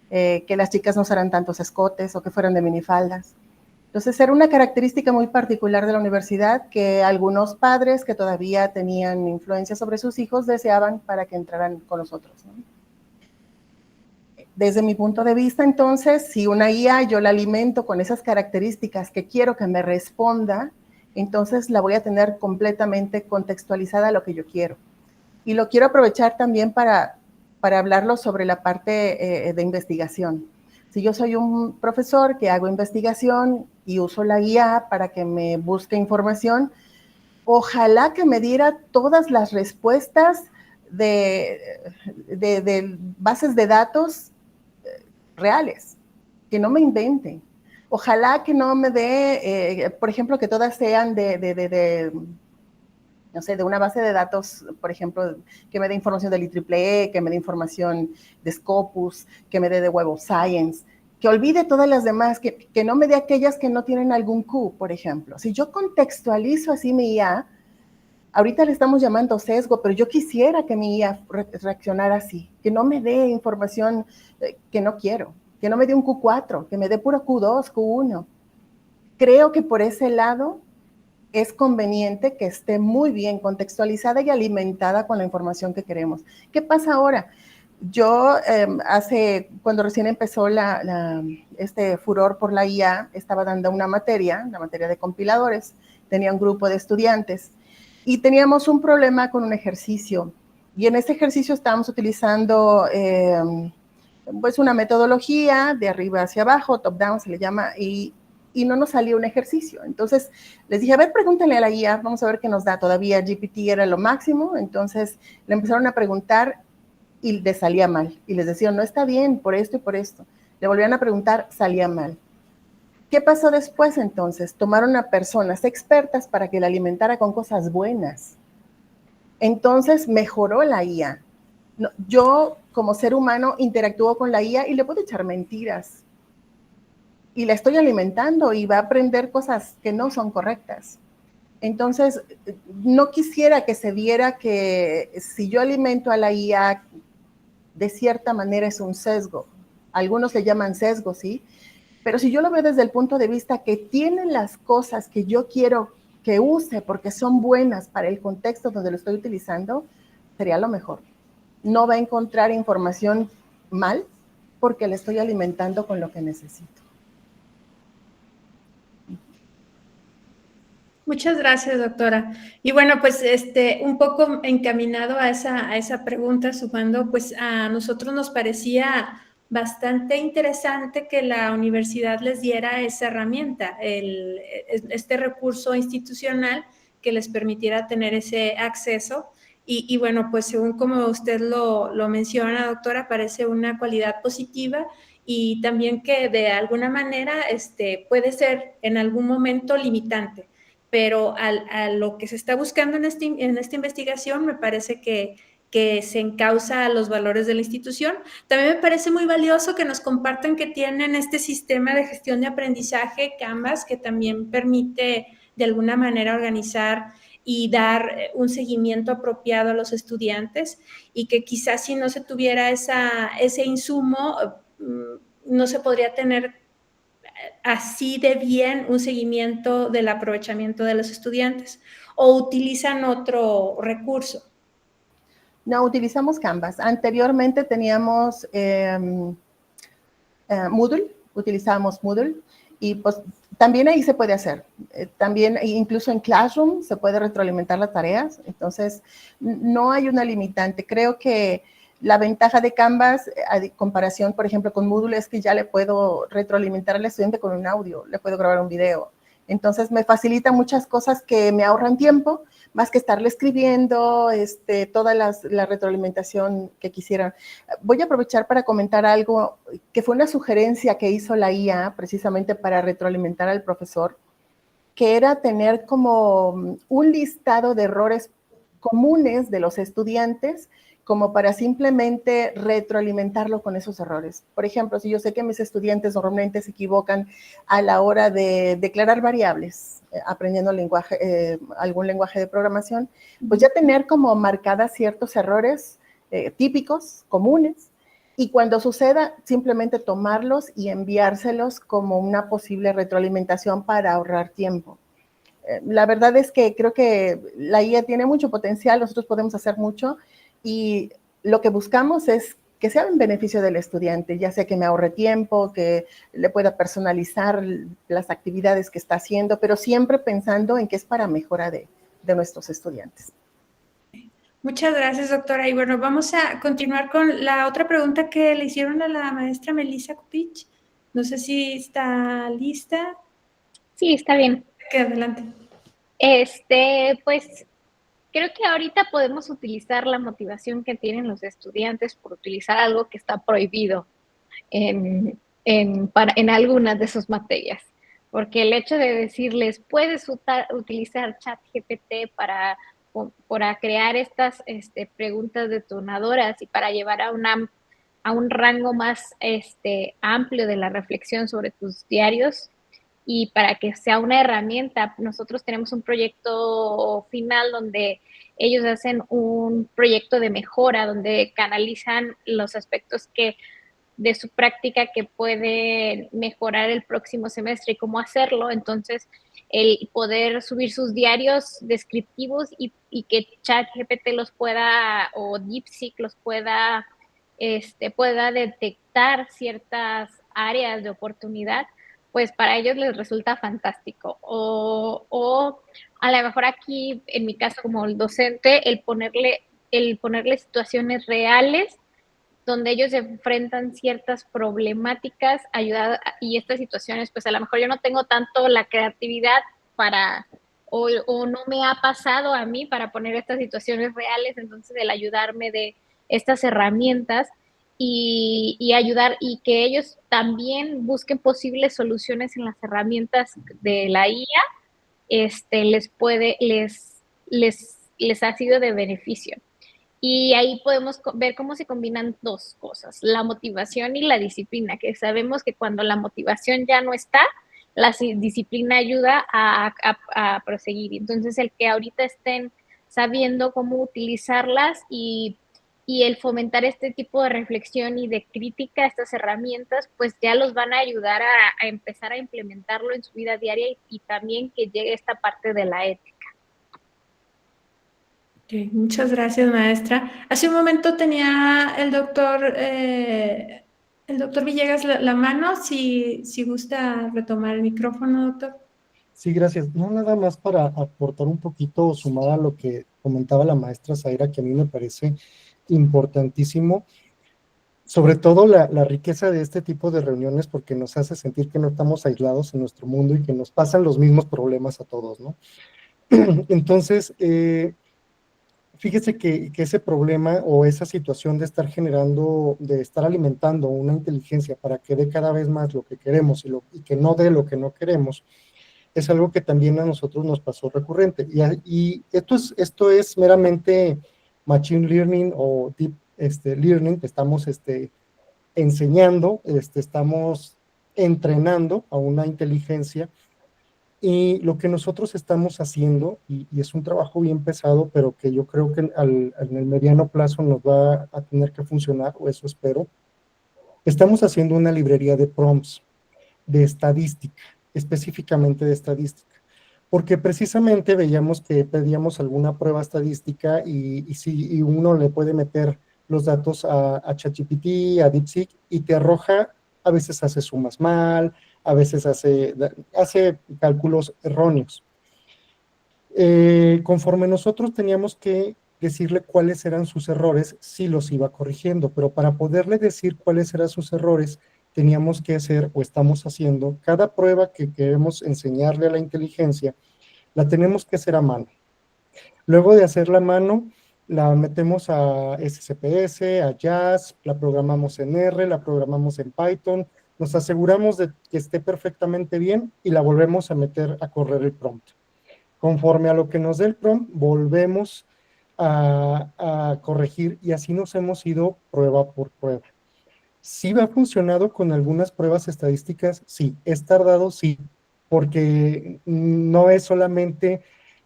que las chicas no usaran tantos escotes o que fueran de minifaldas. Entonces, era una característica muy particular de la universidad que algunos padres que todavía tenían influencia sobre sus hijos deseaban para que entraran con nosotros, ¿no? Desde mi punto de vista, entonces, si una IA yo la alimento con esas características que quiero que me responda, entonces la voy a tener completamente contextualizada a lo que yo quiero. Y lo quiero aprovechar también para hablarlo sobre la parte de investigación. Si yo soy un profesor que hago investigación y uso la IA para que me busque información, ojalá que me diera todas las respuestas de bases de datos reales, que no me inventen. Ojalá que no me dé, por ejemplo, que todas sean no sé, de una base de datos, por ejemplo, que me dé información del IEEE, que me dé información de Scopus, que me dé de Web of Science, que olvide todas las demás, que no me dé aquellas que no tienen algún Q, por ejemplo. Si yo contextualizo así mi IA, ahorita le estamos llamando sesgo, pero yo quisiera que mi IA reaccionara así, que no me dé información que no quiero, que no me dé un Q4, que me dé puro Q2, Q1. Creo que por ese lado es conveniente que esté muy bien contextualizada y alimentada con la información que queremos. ¿Qué pasa ahora? Yo cuando recién empezó este furor por la IA, estaba dando una materia, la materia de compiladores, tenía un grupo de estudiantes y teníamos un problema con un ejercicio. Y en este ejercicio estábamos utilizando pues una metodología de arriba hacia abajo, top down se le llama, y y no nos salía un ejercicio. Entonces les dije, a ver, pregúntenle a la IA, vamos a ver qué nos da. Todavía GPT era lo máximo, entonces le empezaron a preguntar y les salía mal. Y les decían, no está bien, por esto y por esto. Le volvían a preguntar, salía mal. ¿Qué pasó después entonces? Tomaron a personas expertas para que la alimentara con cosas buenas. Entonces mejoró la IA. No, yo, como ser humano, interactúo con la IA y le puedo echar mentiras. Y la estoy alimentando y va a aprender cosas que no son correctas. Entonces, no quisiera que se viera que si yo alimento a la IA, de cierta manera es un sesgo. Algunos le llaman sesgo, ¿sí? Pero si yo lo veo desde el punto de vista que tienen las cosas que yo quiero que use porque son buenas para el contexto donde lo estoy utilizando, sería lo mejor. No va a encontrar información mal porque le estoy alimentando con lo que necesito. Muchas gracias, doctora. Y bueno, pues un poco encaminado a esa pregunta, sumando, pues a nosotros nos parecía bastante interesante que la universidad les diera esa herramienta, este recurso institucional que les permitiera tener ese acceso. Y bueno, pues según como usted lo menciona, doctora, parece una cualidad positiva y también que de alguna manera puede ser en algún momento limitante, pero a lo que se está buscando en esta investigación me parece que se encausa a los valores de la institución. También me parece muy valioso que nos compartan que tienen este sistema de gestión de aprendizaje, Canvas, que también permite de alguna manera organizar y dar un seguimiento apropiado a los estudiantes, y que quizás si no se tuviera ese insumo, no se podría tener así de bien un seguimiento del aprovechamiento de los estudiantes, o utilizan otro recurso. No, utilizamos Canvas. Anteriormente teníamos Moodle, utilizábamos Moodle, y pues también ahí se puede hacer. También incluso en Classroom se puede retroalimentar las tareas, entonces no hay una limitante. Creo que la ventaja de Canvas, a comparación, por ejemplo, con Moodle, es que ya le puedo retroalimentar al estudiante con un audio, le puedo grabar un video. Entonces me facilita muchas cosas que me ahorran tiempo, más que estarle escribiendo toda la retroalimentación que quisieran. Voy a aprovechar para comentar algo que fue una sugerencia que hizo la IA precisamente para retroalimentar al profesor, que era tener como un listado de errores comunes de los estudiantes, como para simplemente retroalimentarlo con esos errores. Por ejemplo, si yo sé que mis estudiantes normalmente se equivocan a la hora de declarar variables, aprendiendo algún lenguaje de programación, pues ya tener como marcadas ciertos errores típicos, comunes, y cuando suceda, simplemente tomarlos y enviárselos como una posible retroalimentación para ahorrar tiempo. La verdad es que creo que la IA tiene mucho potencial, nosotros podemos hacer mucho, y lo que buscamos es que sea en beneficio del estudiante, ya sea que me ahorre tiempo, que le pueda personalizar las actividades que está haciendo, pero siempre pensando en que es para mejora de nuestros estudiantes. Muchas gracias, doctora. Y bueno, vamos a continuar con la otra pregunta que le hicieron a la maestra Melissa Kupich. No sé si está lista. Sí, está bien. Que adelante. Pues creo que ahorita podemos utilizar la motivación que tienen los estudiantes por utilizar algo que está prohibido en algunas de sus materias. Porque el hecho de decirles, puedes utilizar ChatGPT para crear estas preguntas detonadoras y para llevar a un rango más amplio de la reflexión sobre tus diarios, y para que sea una herramienta. Nosotros tenemos un proyecto final donde ellos hacen un proyecto de mejora, donde canalizan los aspectos de su práctica que puede mejorar el próximo semestre y cómo hacerlo. Entonces, el poder subir sus diarios descriptivos y que ChatGPT los pueda, o DeepSeek los pueda detectar ciertas áreas de oportunidad, pues para ellos les resulta fantástico. O a lo mejor aquí, en mi caso como el docente, el ponerle situaciones reales donde ellos enfrentan ciertas problemáticas, y estas situaciones, pues a lo mejor yo no tengo tanto la creatividad o no me ha pasado a mí para poner estas situaciones reales, entonces el ayudarme de estas herramientas y ayudar y que ellos también busquen posibles soluciones en las herramientas de la IA, les ha sido de beneficio. Y ahí podemos ver cómo se combinan dos cosas, la motivación y la disciplina, que sabemos que cuando la motivación ya no está, la disciplina ayuda a proseguir. Entonces, el que ahorita estén sabiendo cómo utilizarlas y el fomentar este tipo de reflexión y de crítica a estas herramientas, pues ya los van a ayudar a empezar a implementarlo en su vida diaria y también que llegue esta parte de la ética. Okay, muchas gracias, maestra. Hace un momento tenía el doctor Villegas la mano, si gusta retomar el micrófono, doctor. Sí, gracias. No, nada más para aportar un poquito, sumada a lo que comentaba la maestra Zaira, que a mí me parece importantísimo, sobre todo la riqueza de este tipo de reuniones, porque nos hace sentir que no estamos aislados en nuestro mundo y que nos pasan los mismos problemas a todos, ¿no? Entonces, fíjese que ese problema o esa situación de estar generando, de estar alimentando una inteligencia para que dé cada vez más lo que queremos y que no dé lo que no queremos, es algo que también a nosotros nos pasó recurrente. Y esto es meramente machine learning o deep learning, que estamos enseñando, estamos entrenando a una inteligencia. Y lo que nosotros estamos haciendo, y es un trabajo bien pesado, pero que yo creo que en el mediano plazo nos va a tener que funcionar, o eso espero, estamos haciendo una librería de prompts de estadística, específicamente de estadística, porque precisamente veíamos que pedíamos alguna prueba estadística y uno le puede meter los datos a ChatGPT, a DeepSeek, y te arroja, a veces hace sumas mal, a veces hace cálculos erróneos. Conforme nosotros teníamos que decirle cuáles eran sus errores, sí los iba corrigiendo, pero para poderle decir cuáles eran sus errores, teníamos que hacer, o estamos haciendo, cada prueba que queremos enseñarle a la inteligencia, la tenemos que hacer a mano. Luego de hacerla a mano, la metemos a SCPS, a JAS, la programamos en R, la programamos en Python, nos aseguramos de que esté perfectamente bien y la volvemos a meter a correr el prompt. Conforme a lo que nos dé el prompt, volvemos a corregir y así nos hemos ido prueba por prueba. ¿Sí ha funcionado con algunas pruebas estadísticas? Sí. ¿Es tardado? Sí, porque no es solamente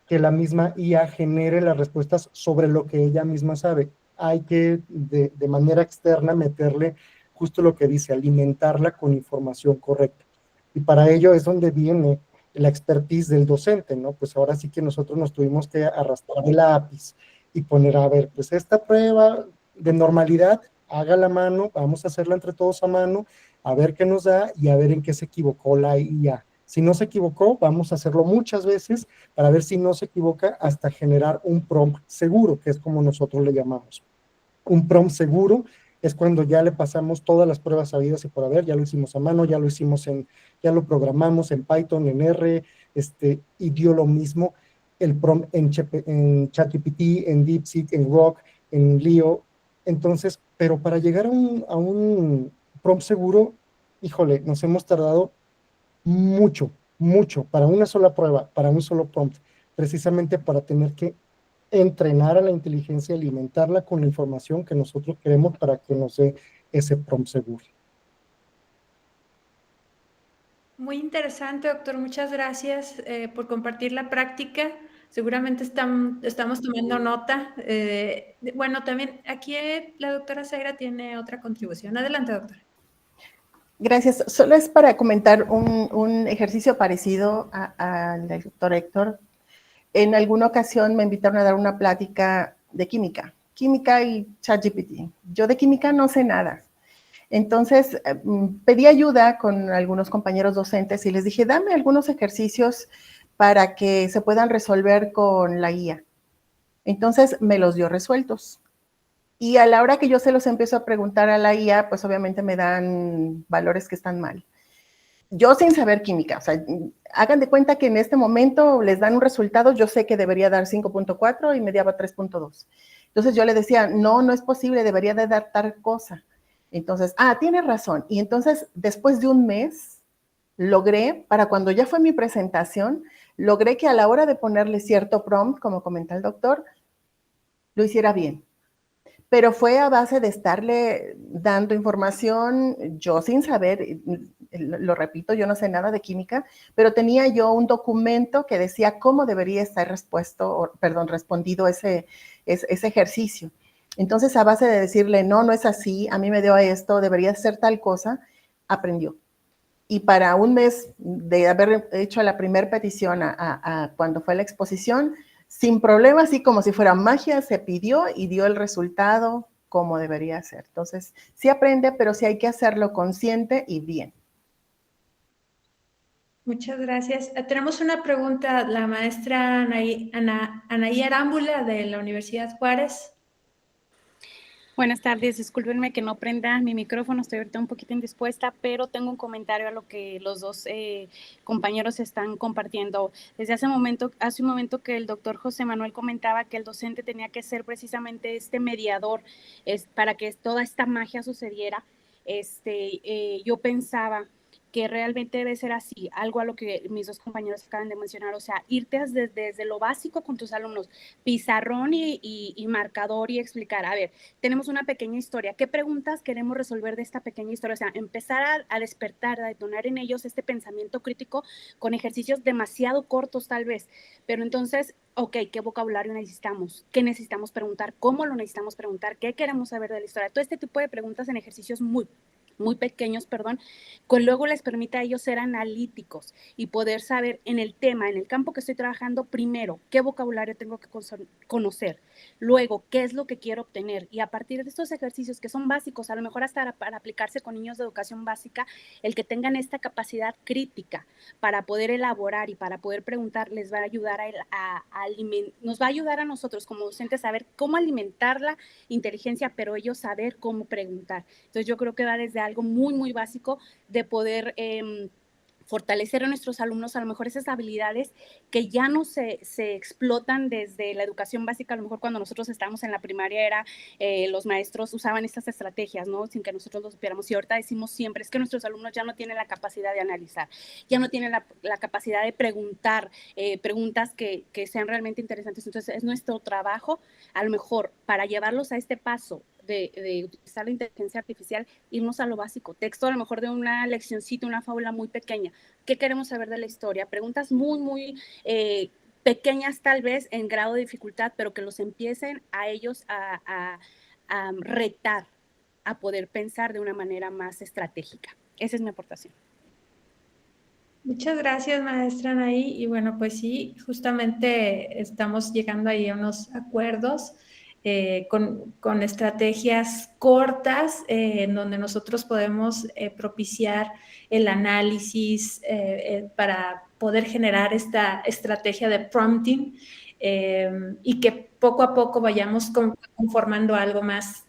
que la misma IA genere las respuestas sobre lo que ella misma sabe. Hay que, de manera externa, meterle justo lo que dice, alimentarla con información correcta. Y para ello es donde viene la expertise del docente, ¿no? Pues ahora sí que nosotros nos tuvimos que arrastrar el lápiz y poner, a ver, pues esta prueba de normalidad, haga la mano, vamos a hacerla entre todos a mano, a ver qué nos da y a ver en qué se equivocó la IA. Si no se equivocó, vamos a hacerlo muchas veces para ver si no se equivoca hasta generar un prompt seguro, que es como nosotros le llamamos. Un prompt seguro es cuando ya le pasamos todas las pruebas sabidas y por haber, ya lo hicimos a mano, ya lo programamos en Python, en R, y dio lo mismo el prompt en ChatGPT, en DeepSeek, en Grok, en Leo. Entonces, pero para llegar a un prompt seguro, híjole, nos hemos tardado mucho para una sola prueba, para un solo prompt, precisamente para tener que entrenar a la inteligencia, alimentarla con la información que nosotros queremos para que nos dé ese prompt seguro. Muy interesante, doctor. Muchas gracias por compartir la práctica. Seguramente estamos tomando nota. Bueno, también aquí la doctora Zaira tiene otra contribución. Adelante, doctora. Gracias. Solo es para comentar un ejercicio parecido al del doctor Héctor. En alguna ocasión me invitaron a dar una plática de química y ChatGPT. Yo de química no sé nada. Entonces pedí ayuda con algunos compañeros docentes y les dije, dame algunos ejercicios para que se puedan resolver con la IA. Entonces me los dio resueltos. Y a la hora que yo se los empiezo a preguntar a la IA, pues obviamente me dan valores que están mal. Yo sin saber química, o sea, hagan de cuenta que en este momento les dan un resultado, yo sé que debería dar 5.4 y me daba 3.2. Entonces yo le decía, no, no es posible, debería de dar tal cosa. Entonces, tienes razón. Y entonces, después de un mes, logré, para cuando ya fue mi presentación, logré que a la hora de ponerle cierto prompt, como comenta el doctor, lo hiciera bien. Pero fue a base de estarle dando información, yo sin saber, lo repito, yo no sé nada de química, pero tenía yo un documento que decía cómo debería estar respondido ese ejercicio. Entonces, a base de decirle, no, no es así, a mí me dio esto, debería ser tal cosa, aprendió. Y para un mes de haber hecho la primera petición cuando fue la exposición, sin problema, así como si fuera magia, se pidió y dio el resultado como debería ser. Entonces, sí aprende, pero sí hay que hacerlo consciente y bien. Muchas gracias. Tenemos una pregunta, la maestra Anaí Arámbula de la Universidad Juárez. Buenas tardes, discúlpenme que no prenda mi micrófono, estoy ahorita un poquito indispuesta, pero tengo un comentario a lo que los dos compañeros están compartiendo. Desde hace un momento que el doctor José Manuel comentaba que el docente tenía que ser precisamente este mediador para que toda esta magia sucediera. Yo pensaba que realmente debe ser así, algo a lo que mis dos compañeros acaban de mencionar, o sea, irte desde lo básico con tus alumnos, pizarrón y marcador y explicar, a ver, tenemos una pequeña historia, ¿qué preguntas queremos resolver de esta pequeña historia? O sea, empezar a despertar, a detonar en ellos este pensamiento crítico con ejercicios demasiado cortos tal vez, pero entonces, ok, ¿qué vocabulario necesitamos? ¿Qué necesitamos preguntar? ¿Cómo lo necesitamos preguntar? ¿Qué queremos saber de la historia? Todo este tipo de preguntas en ejercicios muy pequeños, que luego les permite a ellos ser analíticos y poder saber en el tema, en el campo que estoy trabajando, primero, qué vocabulario tengo que conocer, luego, qué es lo que quiero obtener, y a partir de estos ejercicios que son básicos, a lo mejor hasta para aplicarse con niños de educación básica, el que tengan esta capacidad crítica para poder elaborar y para poder preguntar, les va a ayudar nos va a ayudar a nosotros como docentes a saber cómo alimentar la inteligencia, pero ellos saber cómo preguntar. Entonces yo creo que va desde algo muy, muy básico de poder fortalecer a nuestros alumnos a lo mejor esas habilidades que ya no se explotan desde la educación básica. A lo mejor cuando nosotros estábamos en la primaria los maestros usaban estas estrategias, ¿no? Sin que nosotros lo supiéramos. Y ahorita decimos siempre, es que nuestros alumnos ya no tienen la capacidad de analizar, ya no tienen la capacidad de preguntar preguntas que sean realmente interesantes. Entonces es nuestro trabajo, a lo mejor, para llevarlos a este paso de utilizar la inteligencia artificial, irnos a lo básico, texto a lo mejor de una leccioncita, una fábula muy pequeña. ¿Qué queremos saber de la historia? Preguntas muy, muy pequeñas tal vez en grado de dificultad, pero que los empiecen a ellos a retar, a poder pensar de una manera más estratégica. Esa es mi aportación. Muchas gracias, maestra Anaí. Y bueno, pues sí, justamente estamos llegando ahí a unos acuerdos con estrategias cortas en donde nosotros podemos propiciar el análisis para poder generar esta estrategia de prompting y que poco a poco vayamos conformando algo más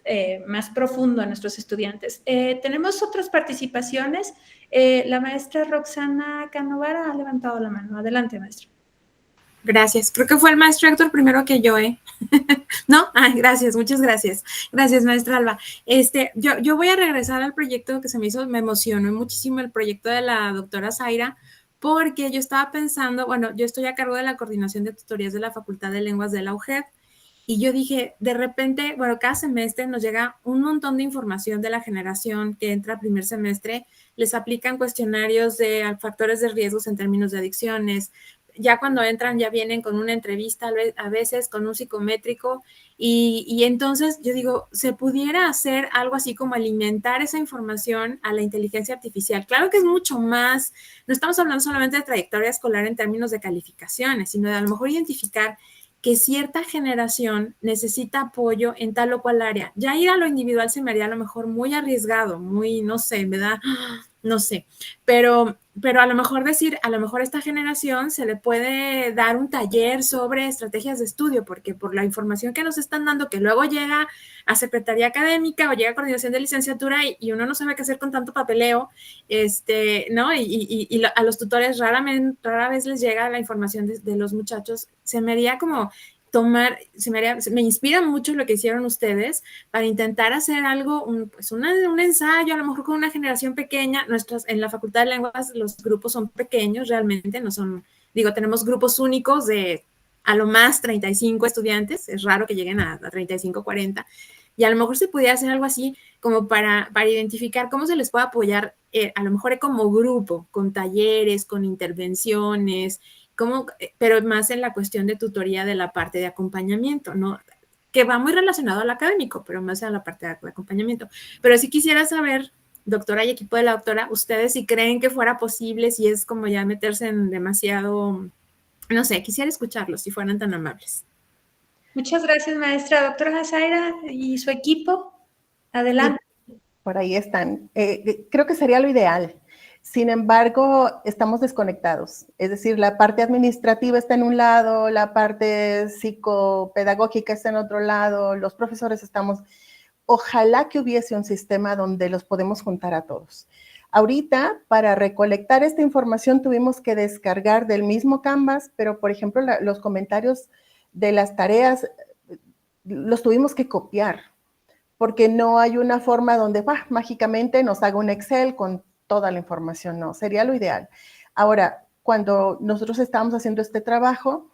profundo a nuestros estudiantes. Tenemos otras participaciones. La maestra Roxana Canovara ha levantado la mano. Adelante, maestra. Gracias. Creo que fue el maestro Héctor primero que yo, ¿eh? ¿No? Gracias, muchas gracias. Gracias, maestra Alba. Yo voy a regresar al proyecto que se me hizo, me emocionó muchísimo el proyecto de la doctora Zaira, porque yo estaba pensando, bueno, yo estoy a cargo de la coordinación de tutorías de la Facultad de Lenguas de la UJED, y yo dije, de repente, bueno, cada semestre nos llega un montón de información de la generación que entra primer semestre, les aplican cuestionarios de factores de riesgos en términos de adicciones, ya cuando entran ya vienen con una entrevista, a veces con un psicométrico, y entonces yo digo, ¿se pudiera hacer algo así como alimentar esa información a la inteligencia artificial? Claro que es mucho más, no estamos hablando solamente de trayectoria escolar en términos de calificaciones, sino de a lo mejor identificar que cierta generación necesita apoyo en tal o cual área. Ya ir a lo individual se me haría a lo mejor muy arriesgado, muy, no sé, me da no sé, pero a lo mejor decir, a lo mejor a esta generación se le puede dar un taller sobre estrategias de estudio, porque por la información que nos están dando, que luego llega a Secretaría Académica o llega a Coordinación de Licenciatura y uno no sabe qué hacer con tanto papeleo, ¿no? Y a los tutores rara vez les llega la información de los muchachos. Se me haría como me inspira mucho lo que hicieron ustedes para intentar hacer algo, un ensayo, a lo mejor con una generación pequeña. En la Facultad de Lenguas los grupos son pequeños realmente, no son, tenemos grupos únicos de a lo más 35 estudiantes, es raro que lleguen a 35, 40, y a lo mejor se pudiera hacer algo así como para identificar cómo se les puede apoyar, a lo mejor como grupo, con talleres, con intervenciones, pero más en la cuestión de tutoría de la parte de acompañamiento, ¿no? Que va muy relacionado al académico, pero más a la parte de acompañamiento. Pero sí quisiera saber, doctora y equipo de la doctora, ustedes si creen que fuera posible, si es como ya meterse en demasiado, no sé, quisiera escucharlos si fueran tan amables. Muchas gracias, maestra. Doctora Zaira y su equipo, adelante. Por ahí están. Creo que sería lo ideal. Sin embargo, estamos desconectados. Es decir, la parte administrativa está en un lado, la parte psicopedagógica está en otro lado, los profesores estamos... Ojalá que hubiese un sistema donde los podemos juntar a todos. Ahorita, para recolectar esta información, tuvimos que descargar del mismo Canvas, pero, por ejemplo, los comentarios de las tareas los tuvimos que copiar, porque no hay una forma donde mágicamente nos haga un Excel con toda la información, no, sería lo ideal. Ahora, cuando nosotros estábamos haciendo este trabajo,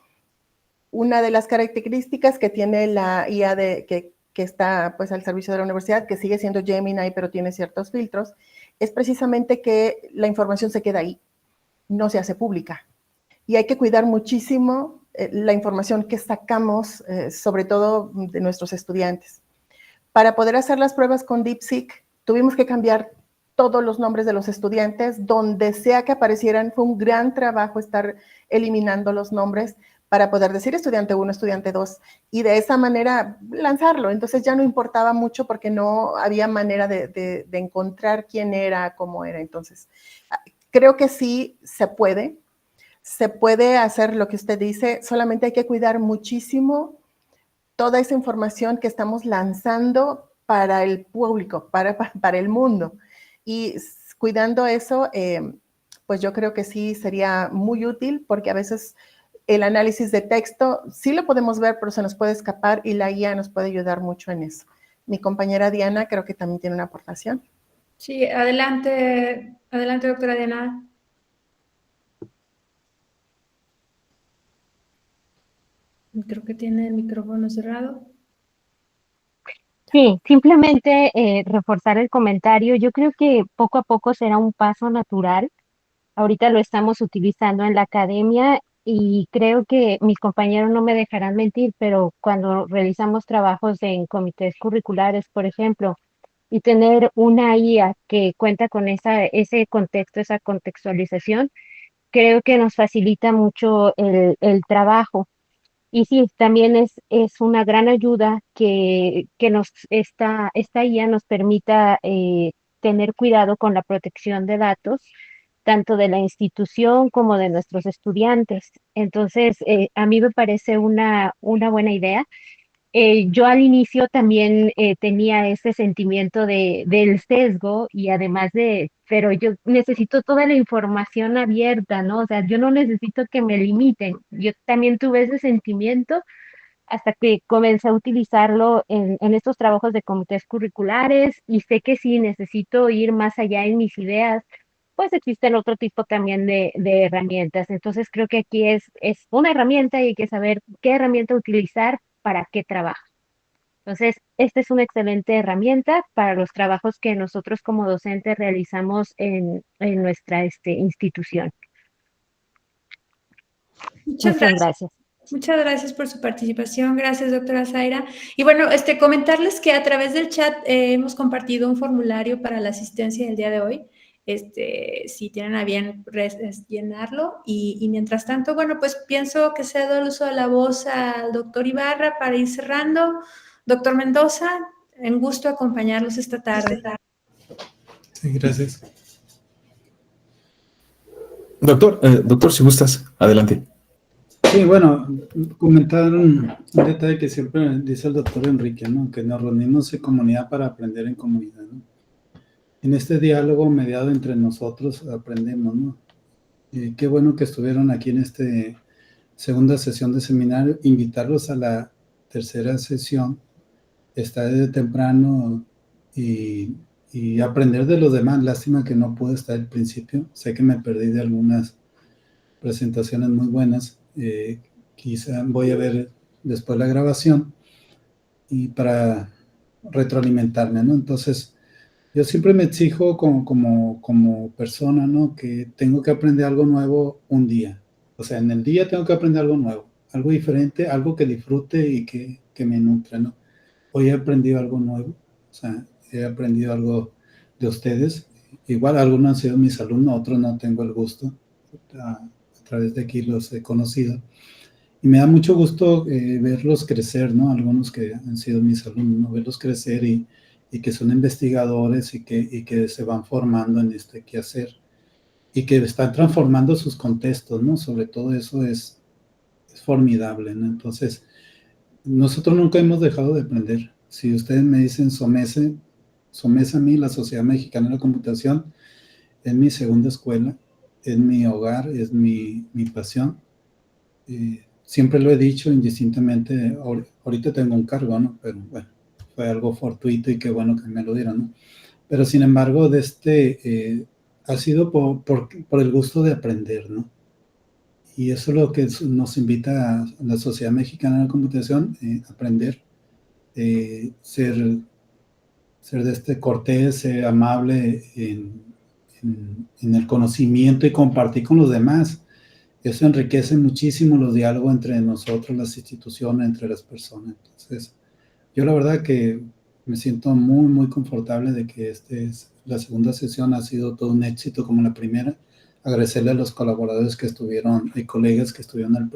una de las características que tiene la IA que está pues al servicio de la universidad, que sigue siendo Gemini, pero tiene ciertos filtros, es precisamente que la información se queda ahí, no se hace pública. Y hay que cuidar muchísimo la información que sacamos, sobre todo de nuestros estudiantes. Para poder hacer las pruebas con DeepSeek, tuvimos que cambiar todos los nombres de los estudiantes, donde sea que aparecieran. Fue un gran trabajo estar eliminando los nombres para poder decir estudiante 1, estudiante 2, y de esa manera lanzarlo. Entonces ya no importaba mucho porque no había manera de encontrar quién era, cómo era. Entonces, creo que sí se puede hacer lo que usted dice, solamente hay que cuidar muchísimo toda esa información que estamos lanzando para el público, para el mundo. Y cuidando eso, pues yo creo que sí sería muy útil, porque a veces el análisis de texto sí lo podemos ver, pero se nos puede escapar y la IA nos puede ayudar mucho en eso. Mi compañera Diana creo que también tiene una aportación. Sí, adelante, doctora Diana. Creo que tiene el micrófono cerrado. Sí, simplemente reforzar el comentario. Yo creo que poco a poco será un paso natural. Ahorita lo estamos utilizando en la academia y creo que mis compañeros no me dejarán mentir, pero cuando realizamos trabajos en comités curriculares, por ejemplo, y tener una IA que cuenta con ese contexto, esa contextualización, creo que nos facilita mucho el trabajo. Y sí, también es una gran ayuda que esta IA nos permita tener cuidado con la protección de datos, tanto de la institución como de nuestros estudiantes. Entonces, a mí me parece una buena idea. Yo al inicio también tenía ese sentimiento del sesgo y además pero yo necesito toda la información abierta, ¿no? O sea, yo no necesito que me limiten. Yo también tuve ese sentimiento hasta que comencé a utilizarlo en estos trabajos de comités curriculares y sé que si necesito ir más allá en mis ideas, pues existen otro tipo también de herramientas. Entonces creo que aquí es una herramienta y hay que saber qué herramienta utilizar para qué trabajo. Entonces, esta es una excelente herramienta para los trabajos que nosotros como docentes realizamos en nuestra institución. Muchas gracias. Muchas gracias por su participación. Gracias, doctora Zaira. Y bueno, comentarles que a través del chat hemos compartido un formulario para la asistencia del día de hoy. Si tienen a bien llenarlo. Y mientras tanto, bueno, pues pienso que cedo el uso de la voz al doctor Ibarra para ir cerrando. Doctor Mendoza, un gusto acompañarlos esta tarde. Sí, gracias. Doctor, si gustas, adelante. Sí, bueno, comentar un detalle que siempre dice el doctor Enrique, ¿no? Que nos reunimos en comunidad para aprender en comunidad, ¿no? En este diálogo mediado entre nosotros aprendemos, ¿no? Qué bueno que estuvieron aquí en esta segunda sesión de seminario. Invitarlos a la tercera sesión, estar desde temprano y aprender de los demás. Lástima que no pude estar al principio. Sé que me perdí de algunas presentaciones muy buenas. Quizá voy a ver después la grabación y para retroalimentarme, ¿no? Entonces, yo siempre me exijo como persona, ¿no? Que tengo que aprender algo nuevo un día. O sea, en el día tengo que aprender algo nuevo, algo diferente, algo que disfrute y que me nutre, ¿no? Hoy he aprendido algo nuevo, o sea, he aprendido algo de ustedes. Igual algunos han sido mis alumnos, otros no tengo el gusto. A través de aquí los he conocido. Y me da mucho gusto verlos crecer, ¿no? Algunos que han sido mis alumnos, ¿no? Verlos crecer y que son investigadores y que se van formando en este quehacer y que están transformando sus contextos, ¿no? Sobre todo eso es formidable, ¿no? Entonces, nosotros nunca hemos dejado de aprender. Si ustedes me dicen Somese a mí, la Sociedad Mexicana de la Computación, es mi segunda escuela, es mi hogar, es mi pasión. Siempre lo he dicho indistintamente, ahorita tengo un cargo, ¿no? Pero bueno, fue algo fortuito y qué bueno que me lo dieron, ¿no? Pero sin embargo, ha sido por el gusto de aprender, ¿no? Y eso es lo que nos invita a la Sociedad Mexicana de la Computación, aprender, ser cortés, ser amable en el conocimiento y compartir con los demás. Eso enriquece muchísimo los diálogos entre nosotros, las instituciones, entre las personas. Entonces, yo la verdad que me siento muy, muy confortable de que la segunda sesión ha sido todo un éxito como la primera. Agradecerle a los colaboradores que estuvieron y colegas que estuvieron en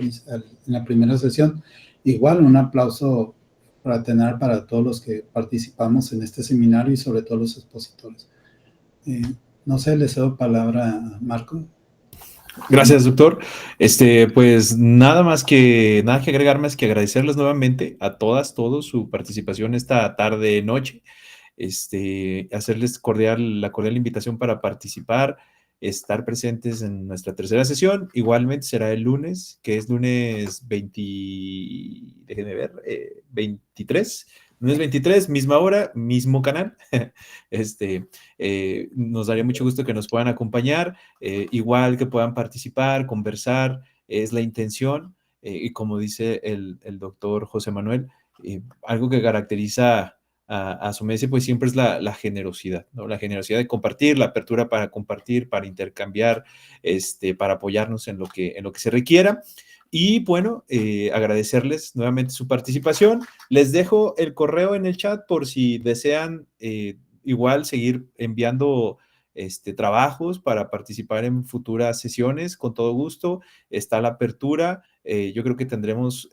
la primera sesión. Igual un aplauso fraternal para todos los que participamos en este seminario y sobre todo los expositores. No sé, les cedo palabra a Marco. Gracias, doctor. Pues nada que agregar más que agradecerles nuevamente a todos su participación esta tarde, noche. Hacerles la cordial invitación para participar, estar presentes en nuestra tercera sesión. Igualmente será el lunes, que es lunes 23. Lunes 23, misma hora, mismo canal. Nos daría mucho gusto que nos puedan acompañar, igual que puedan participar, conversar, es la intención. Y como dice el doctor José Manuel, algo que caracteriza a Somese, pues siempre es la generosidad, ¿no? La generosidad de compartir, la apertura para compartir, para intercambiar, para apoyarnos en lo que se requiera. Y bueno, agradecerles nuevamente su participación. Les dejo el correo en el chat por si desean igual seguir enviando trabajos para participar en futuras sesiones. Con todo gusto, está la apertura. Yo creo que hemos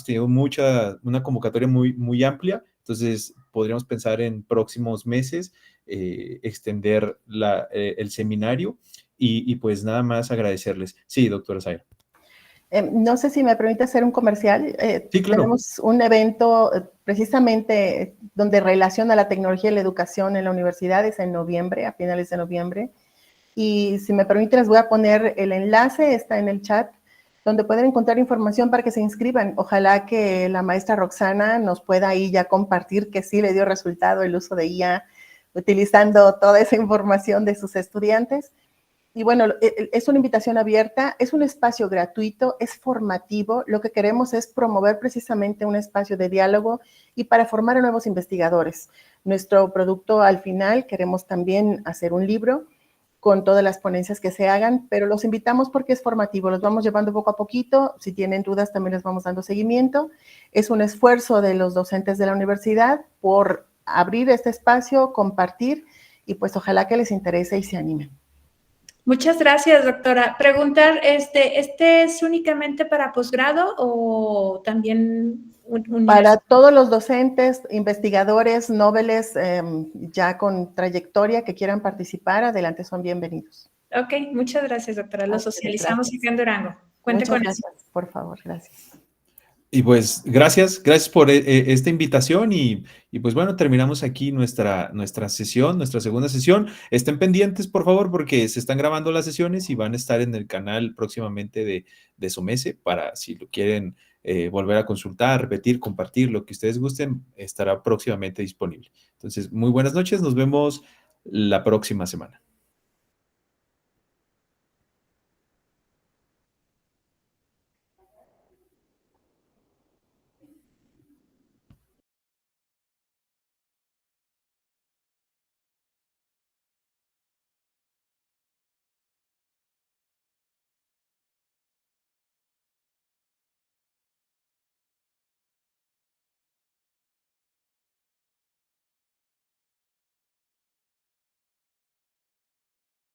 tenido una convocatoria muy, muy amplia, entonces podríamos pensar en próximos meses extender el seminario y pues nada más agradecerles. Sí, doctora Zaira. No sé si me permite hacer un comercial. Sí, claro. Tenemos un evento precisamente donde relaciona la tecnología y la educación en la universidad, es en noviembre, a finales de noviembre. Y si me permite, les voy a poner el enlace, está en el chat, donde pueden encontrar información para que se inscriban. Ojalá que la maestra Roxana nos pueda ahí ya compartir que sí le dio resultado el uso de IA, utilizando toda esa información de sus estudiantes. Y bueno, es una invitación abierta, es un espacio gratuito, es formativo. Lo que queremos es promover precisamente un espacio de diálogo y para formar a nuevos investigadores. Nuestro producto al final queremos también hacer un libro con todas las ponencias que se hagan, pero los invitamos porque es formativo, los vamos llevando poco a poquito. Si tienen dudas también les vamos dando seguimiento. Es un esfuerzo de los docentes de la universidad por abrir este espacio, compartir y pues ojalá que les interese y se animen. Muchas gracias, doctora. Preguntar, ¿este es únicamente para posgrado o también para todos los docentes, investigadores, nobles ya con trayectoria que quieran participar, adelante, son bienvenidos. Ok, muchas gracias, doctora. Lo socializamos gracias. acá en Durango. Cuente Muchas con eso. gracias, por favor, gracias. Y pues gracias por esta invitación y pues bueno, terminamos aquí nuestra sesión, nuestra segunda sesión. Estén pendientes, por favor, porque se están grabando las sesiones y van a estar en el canal próximamente de SOMESE para si lo quieren volver a consultar, repetir, compartir, lo que ustedes gusten, estará próximamente disponible. Entonces, muy buenas noches, nos vemos la próxima semana.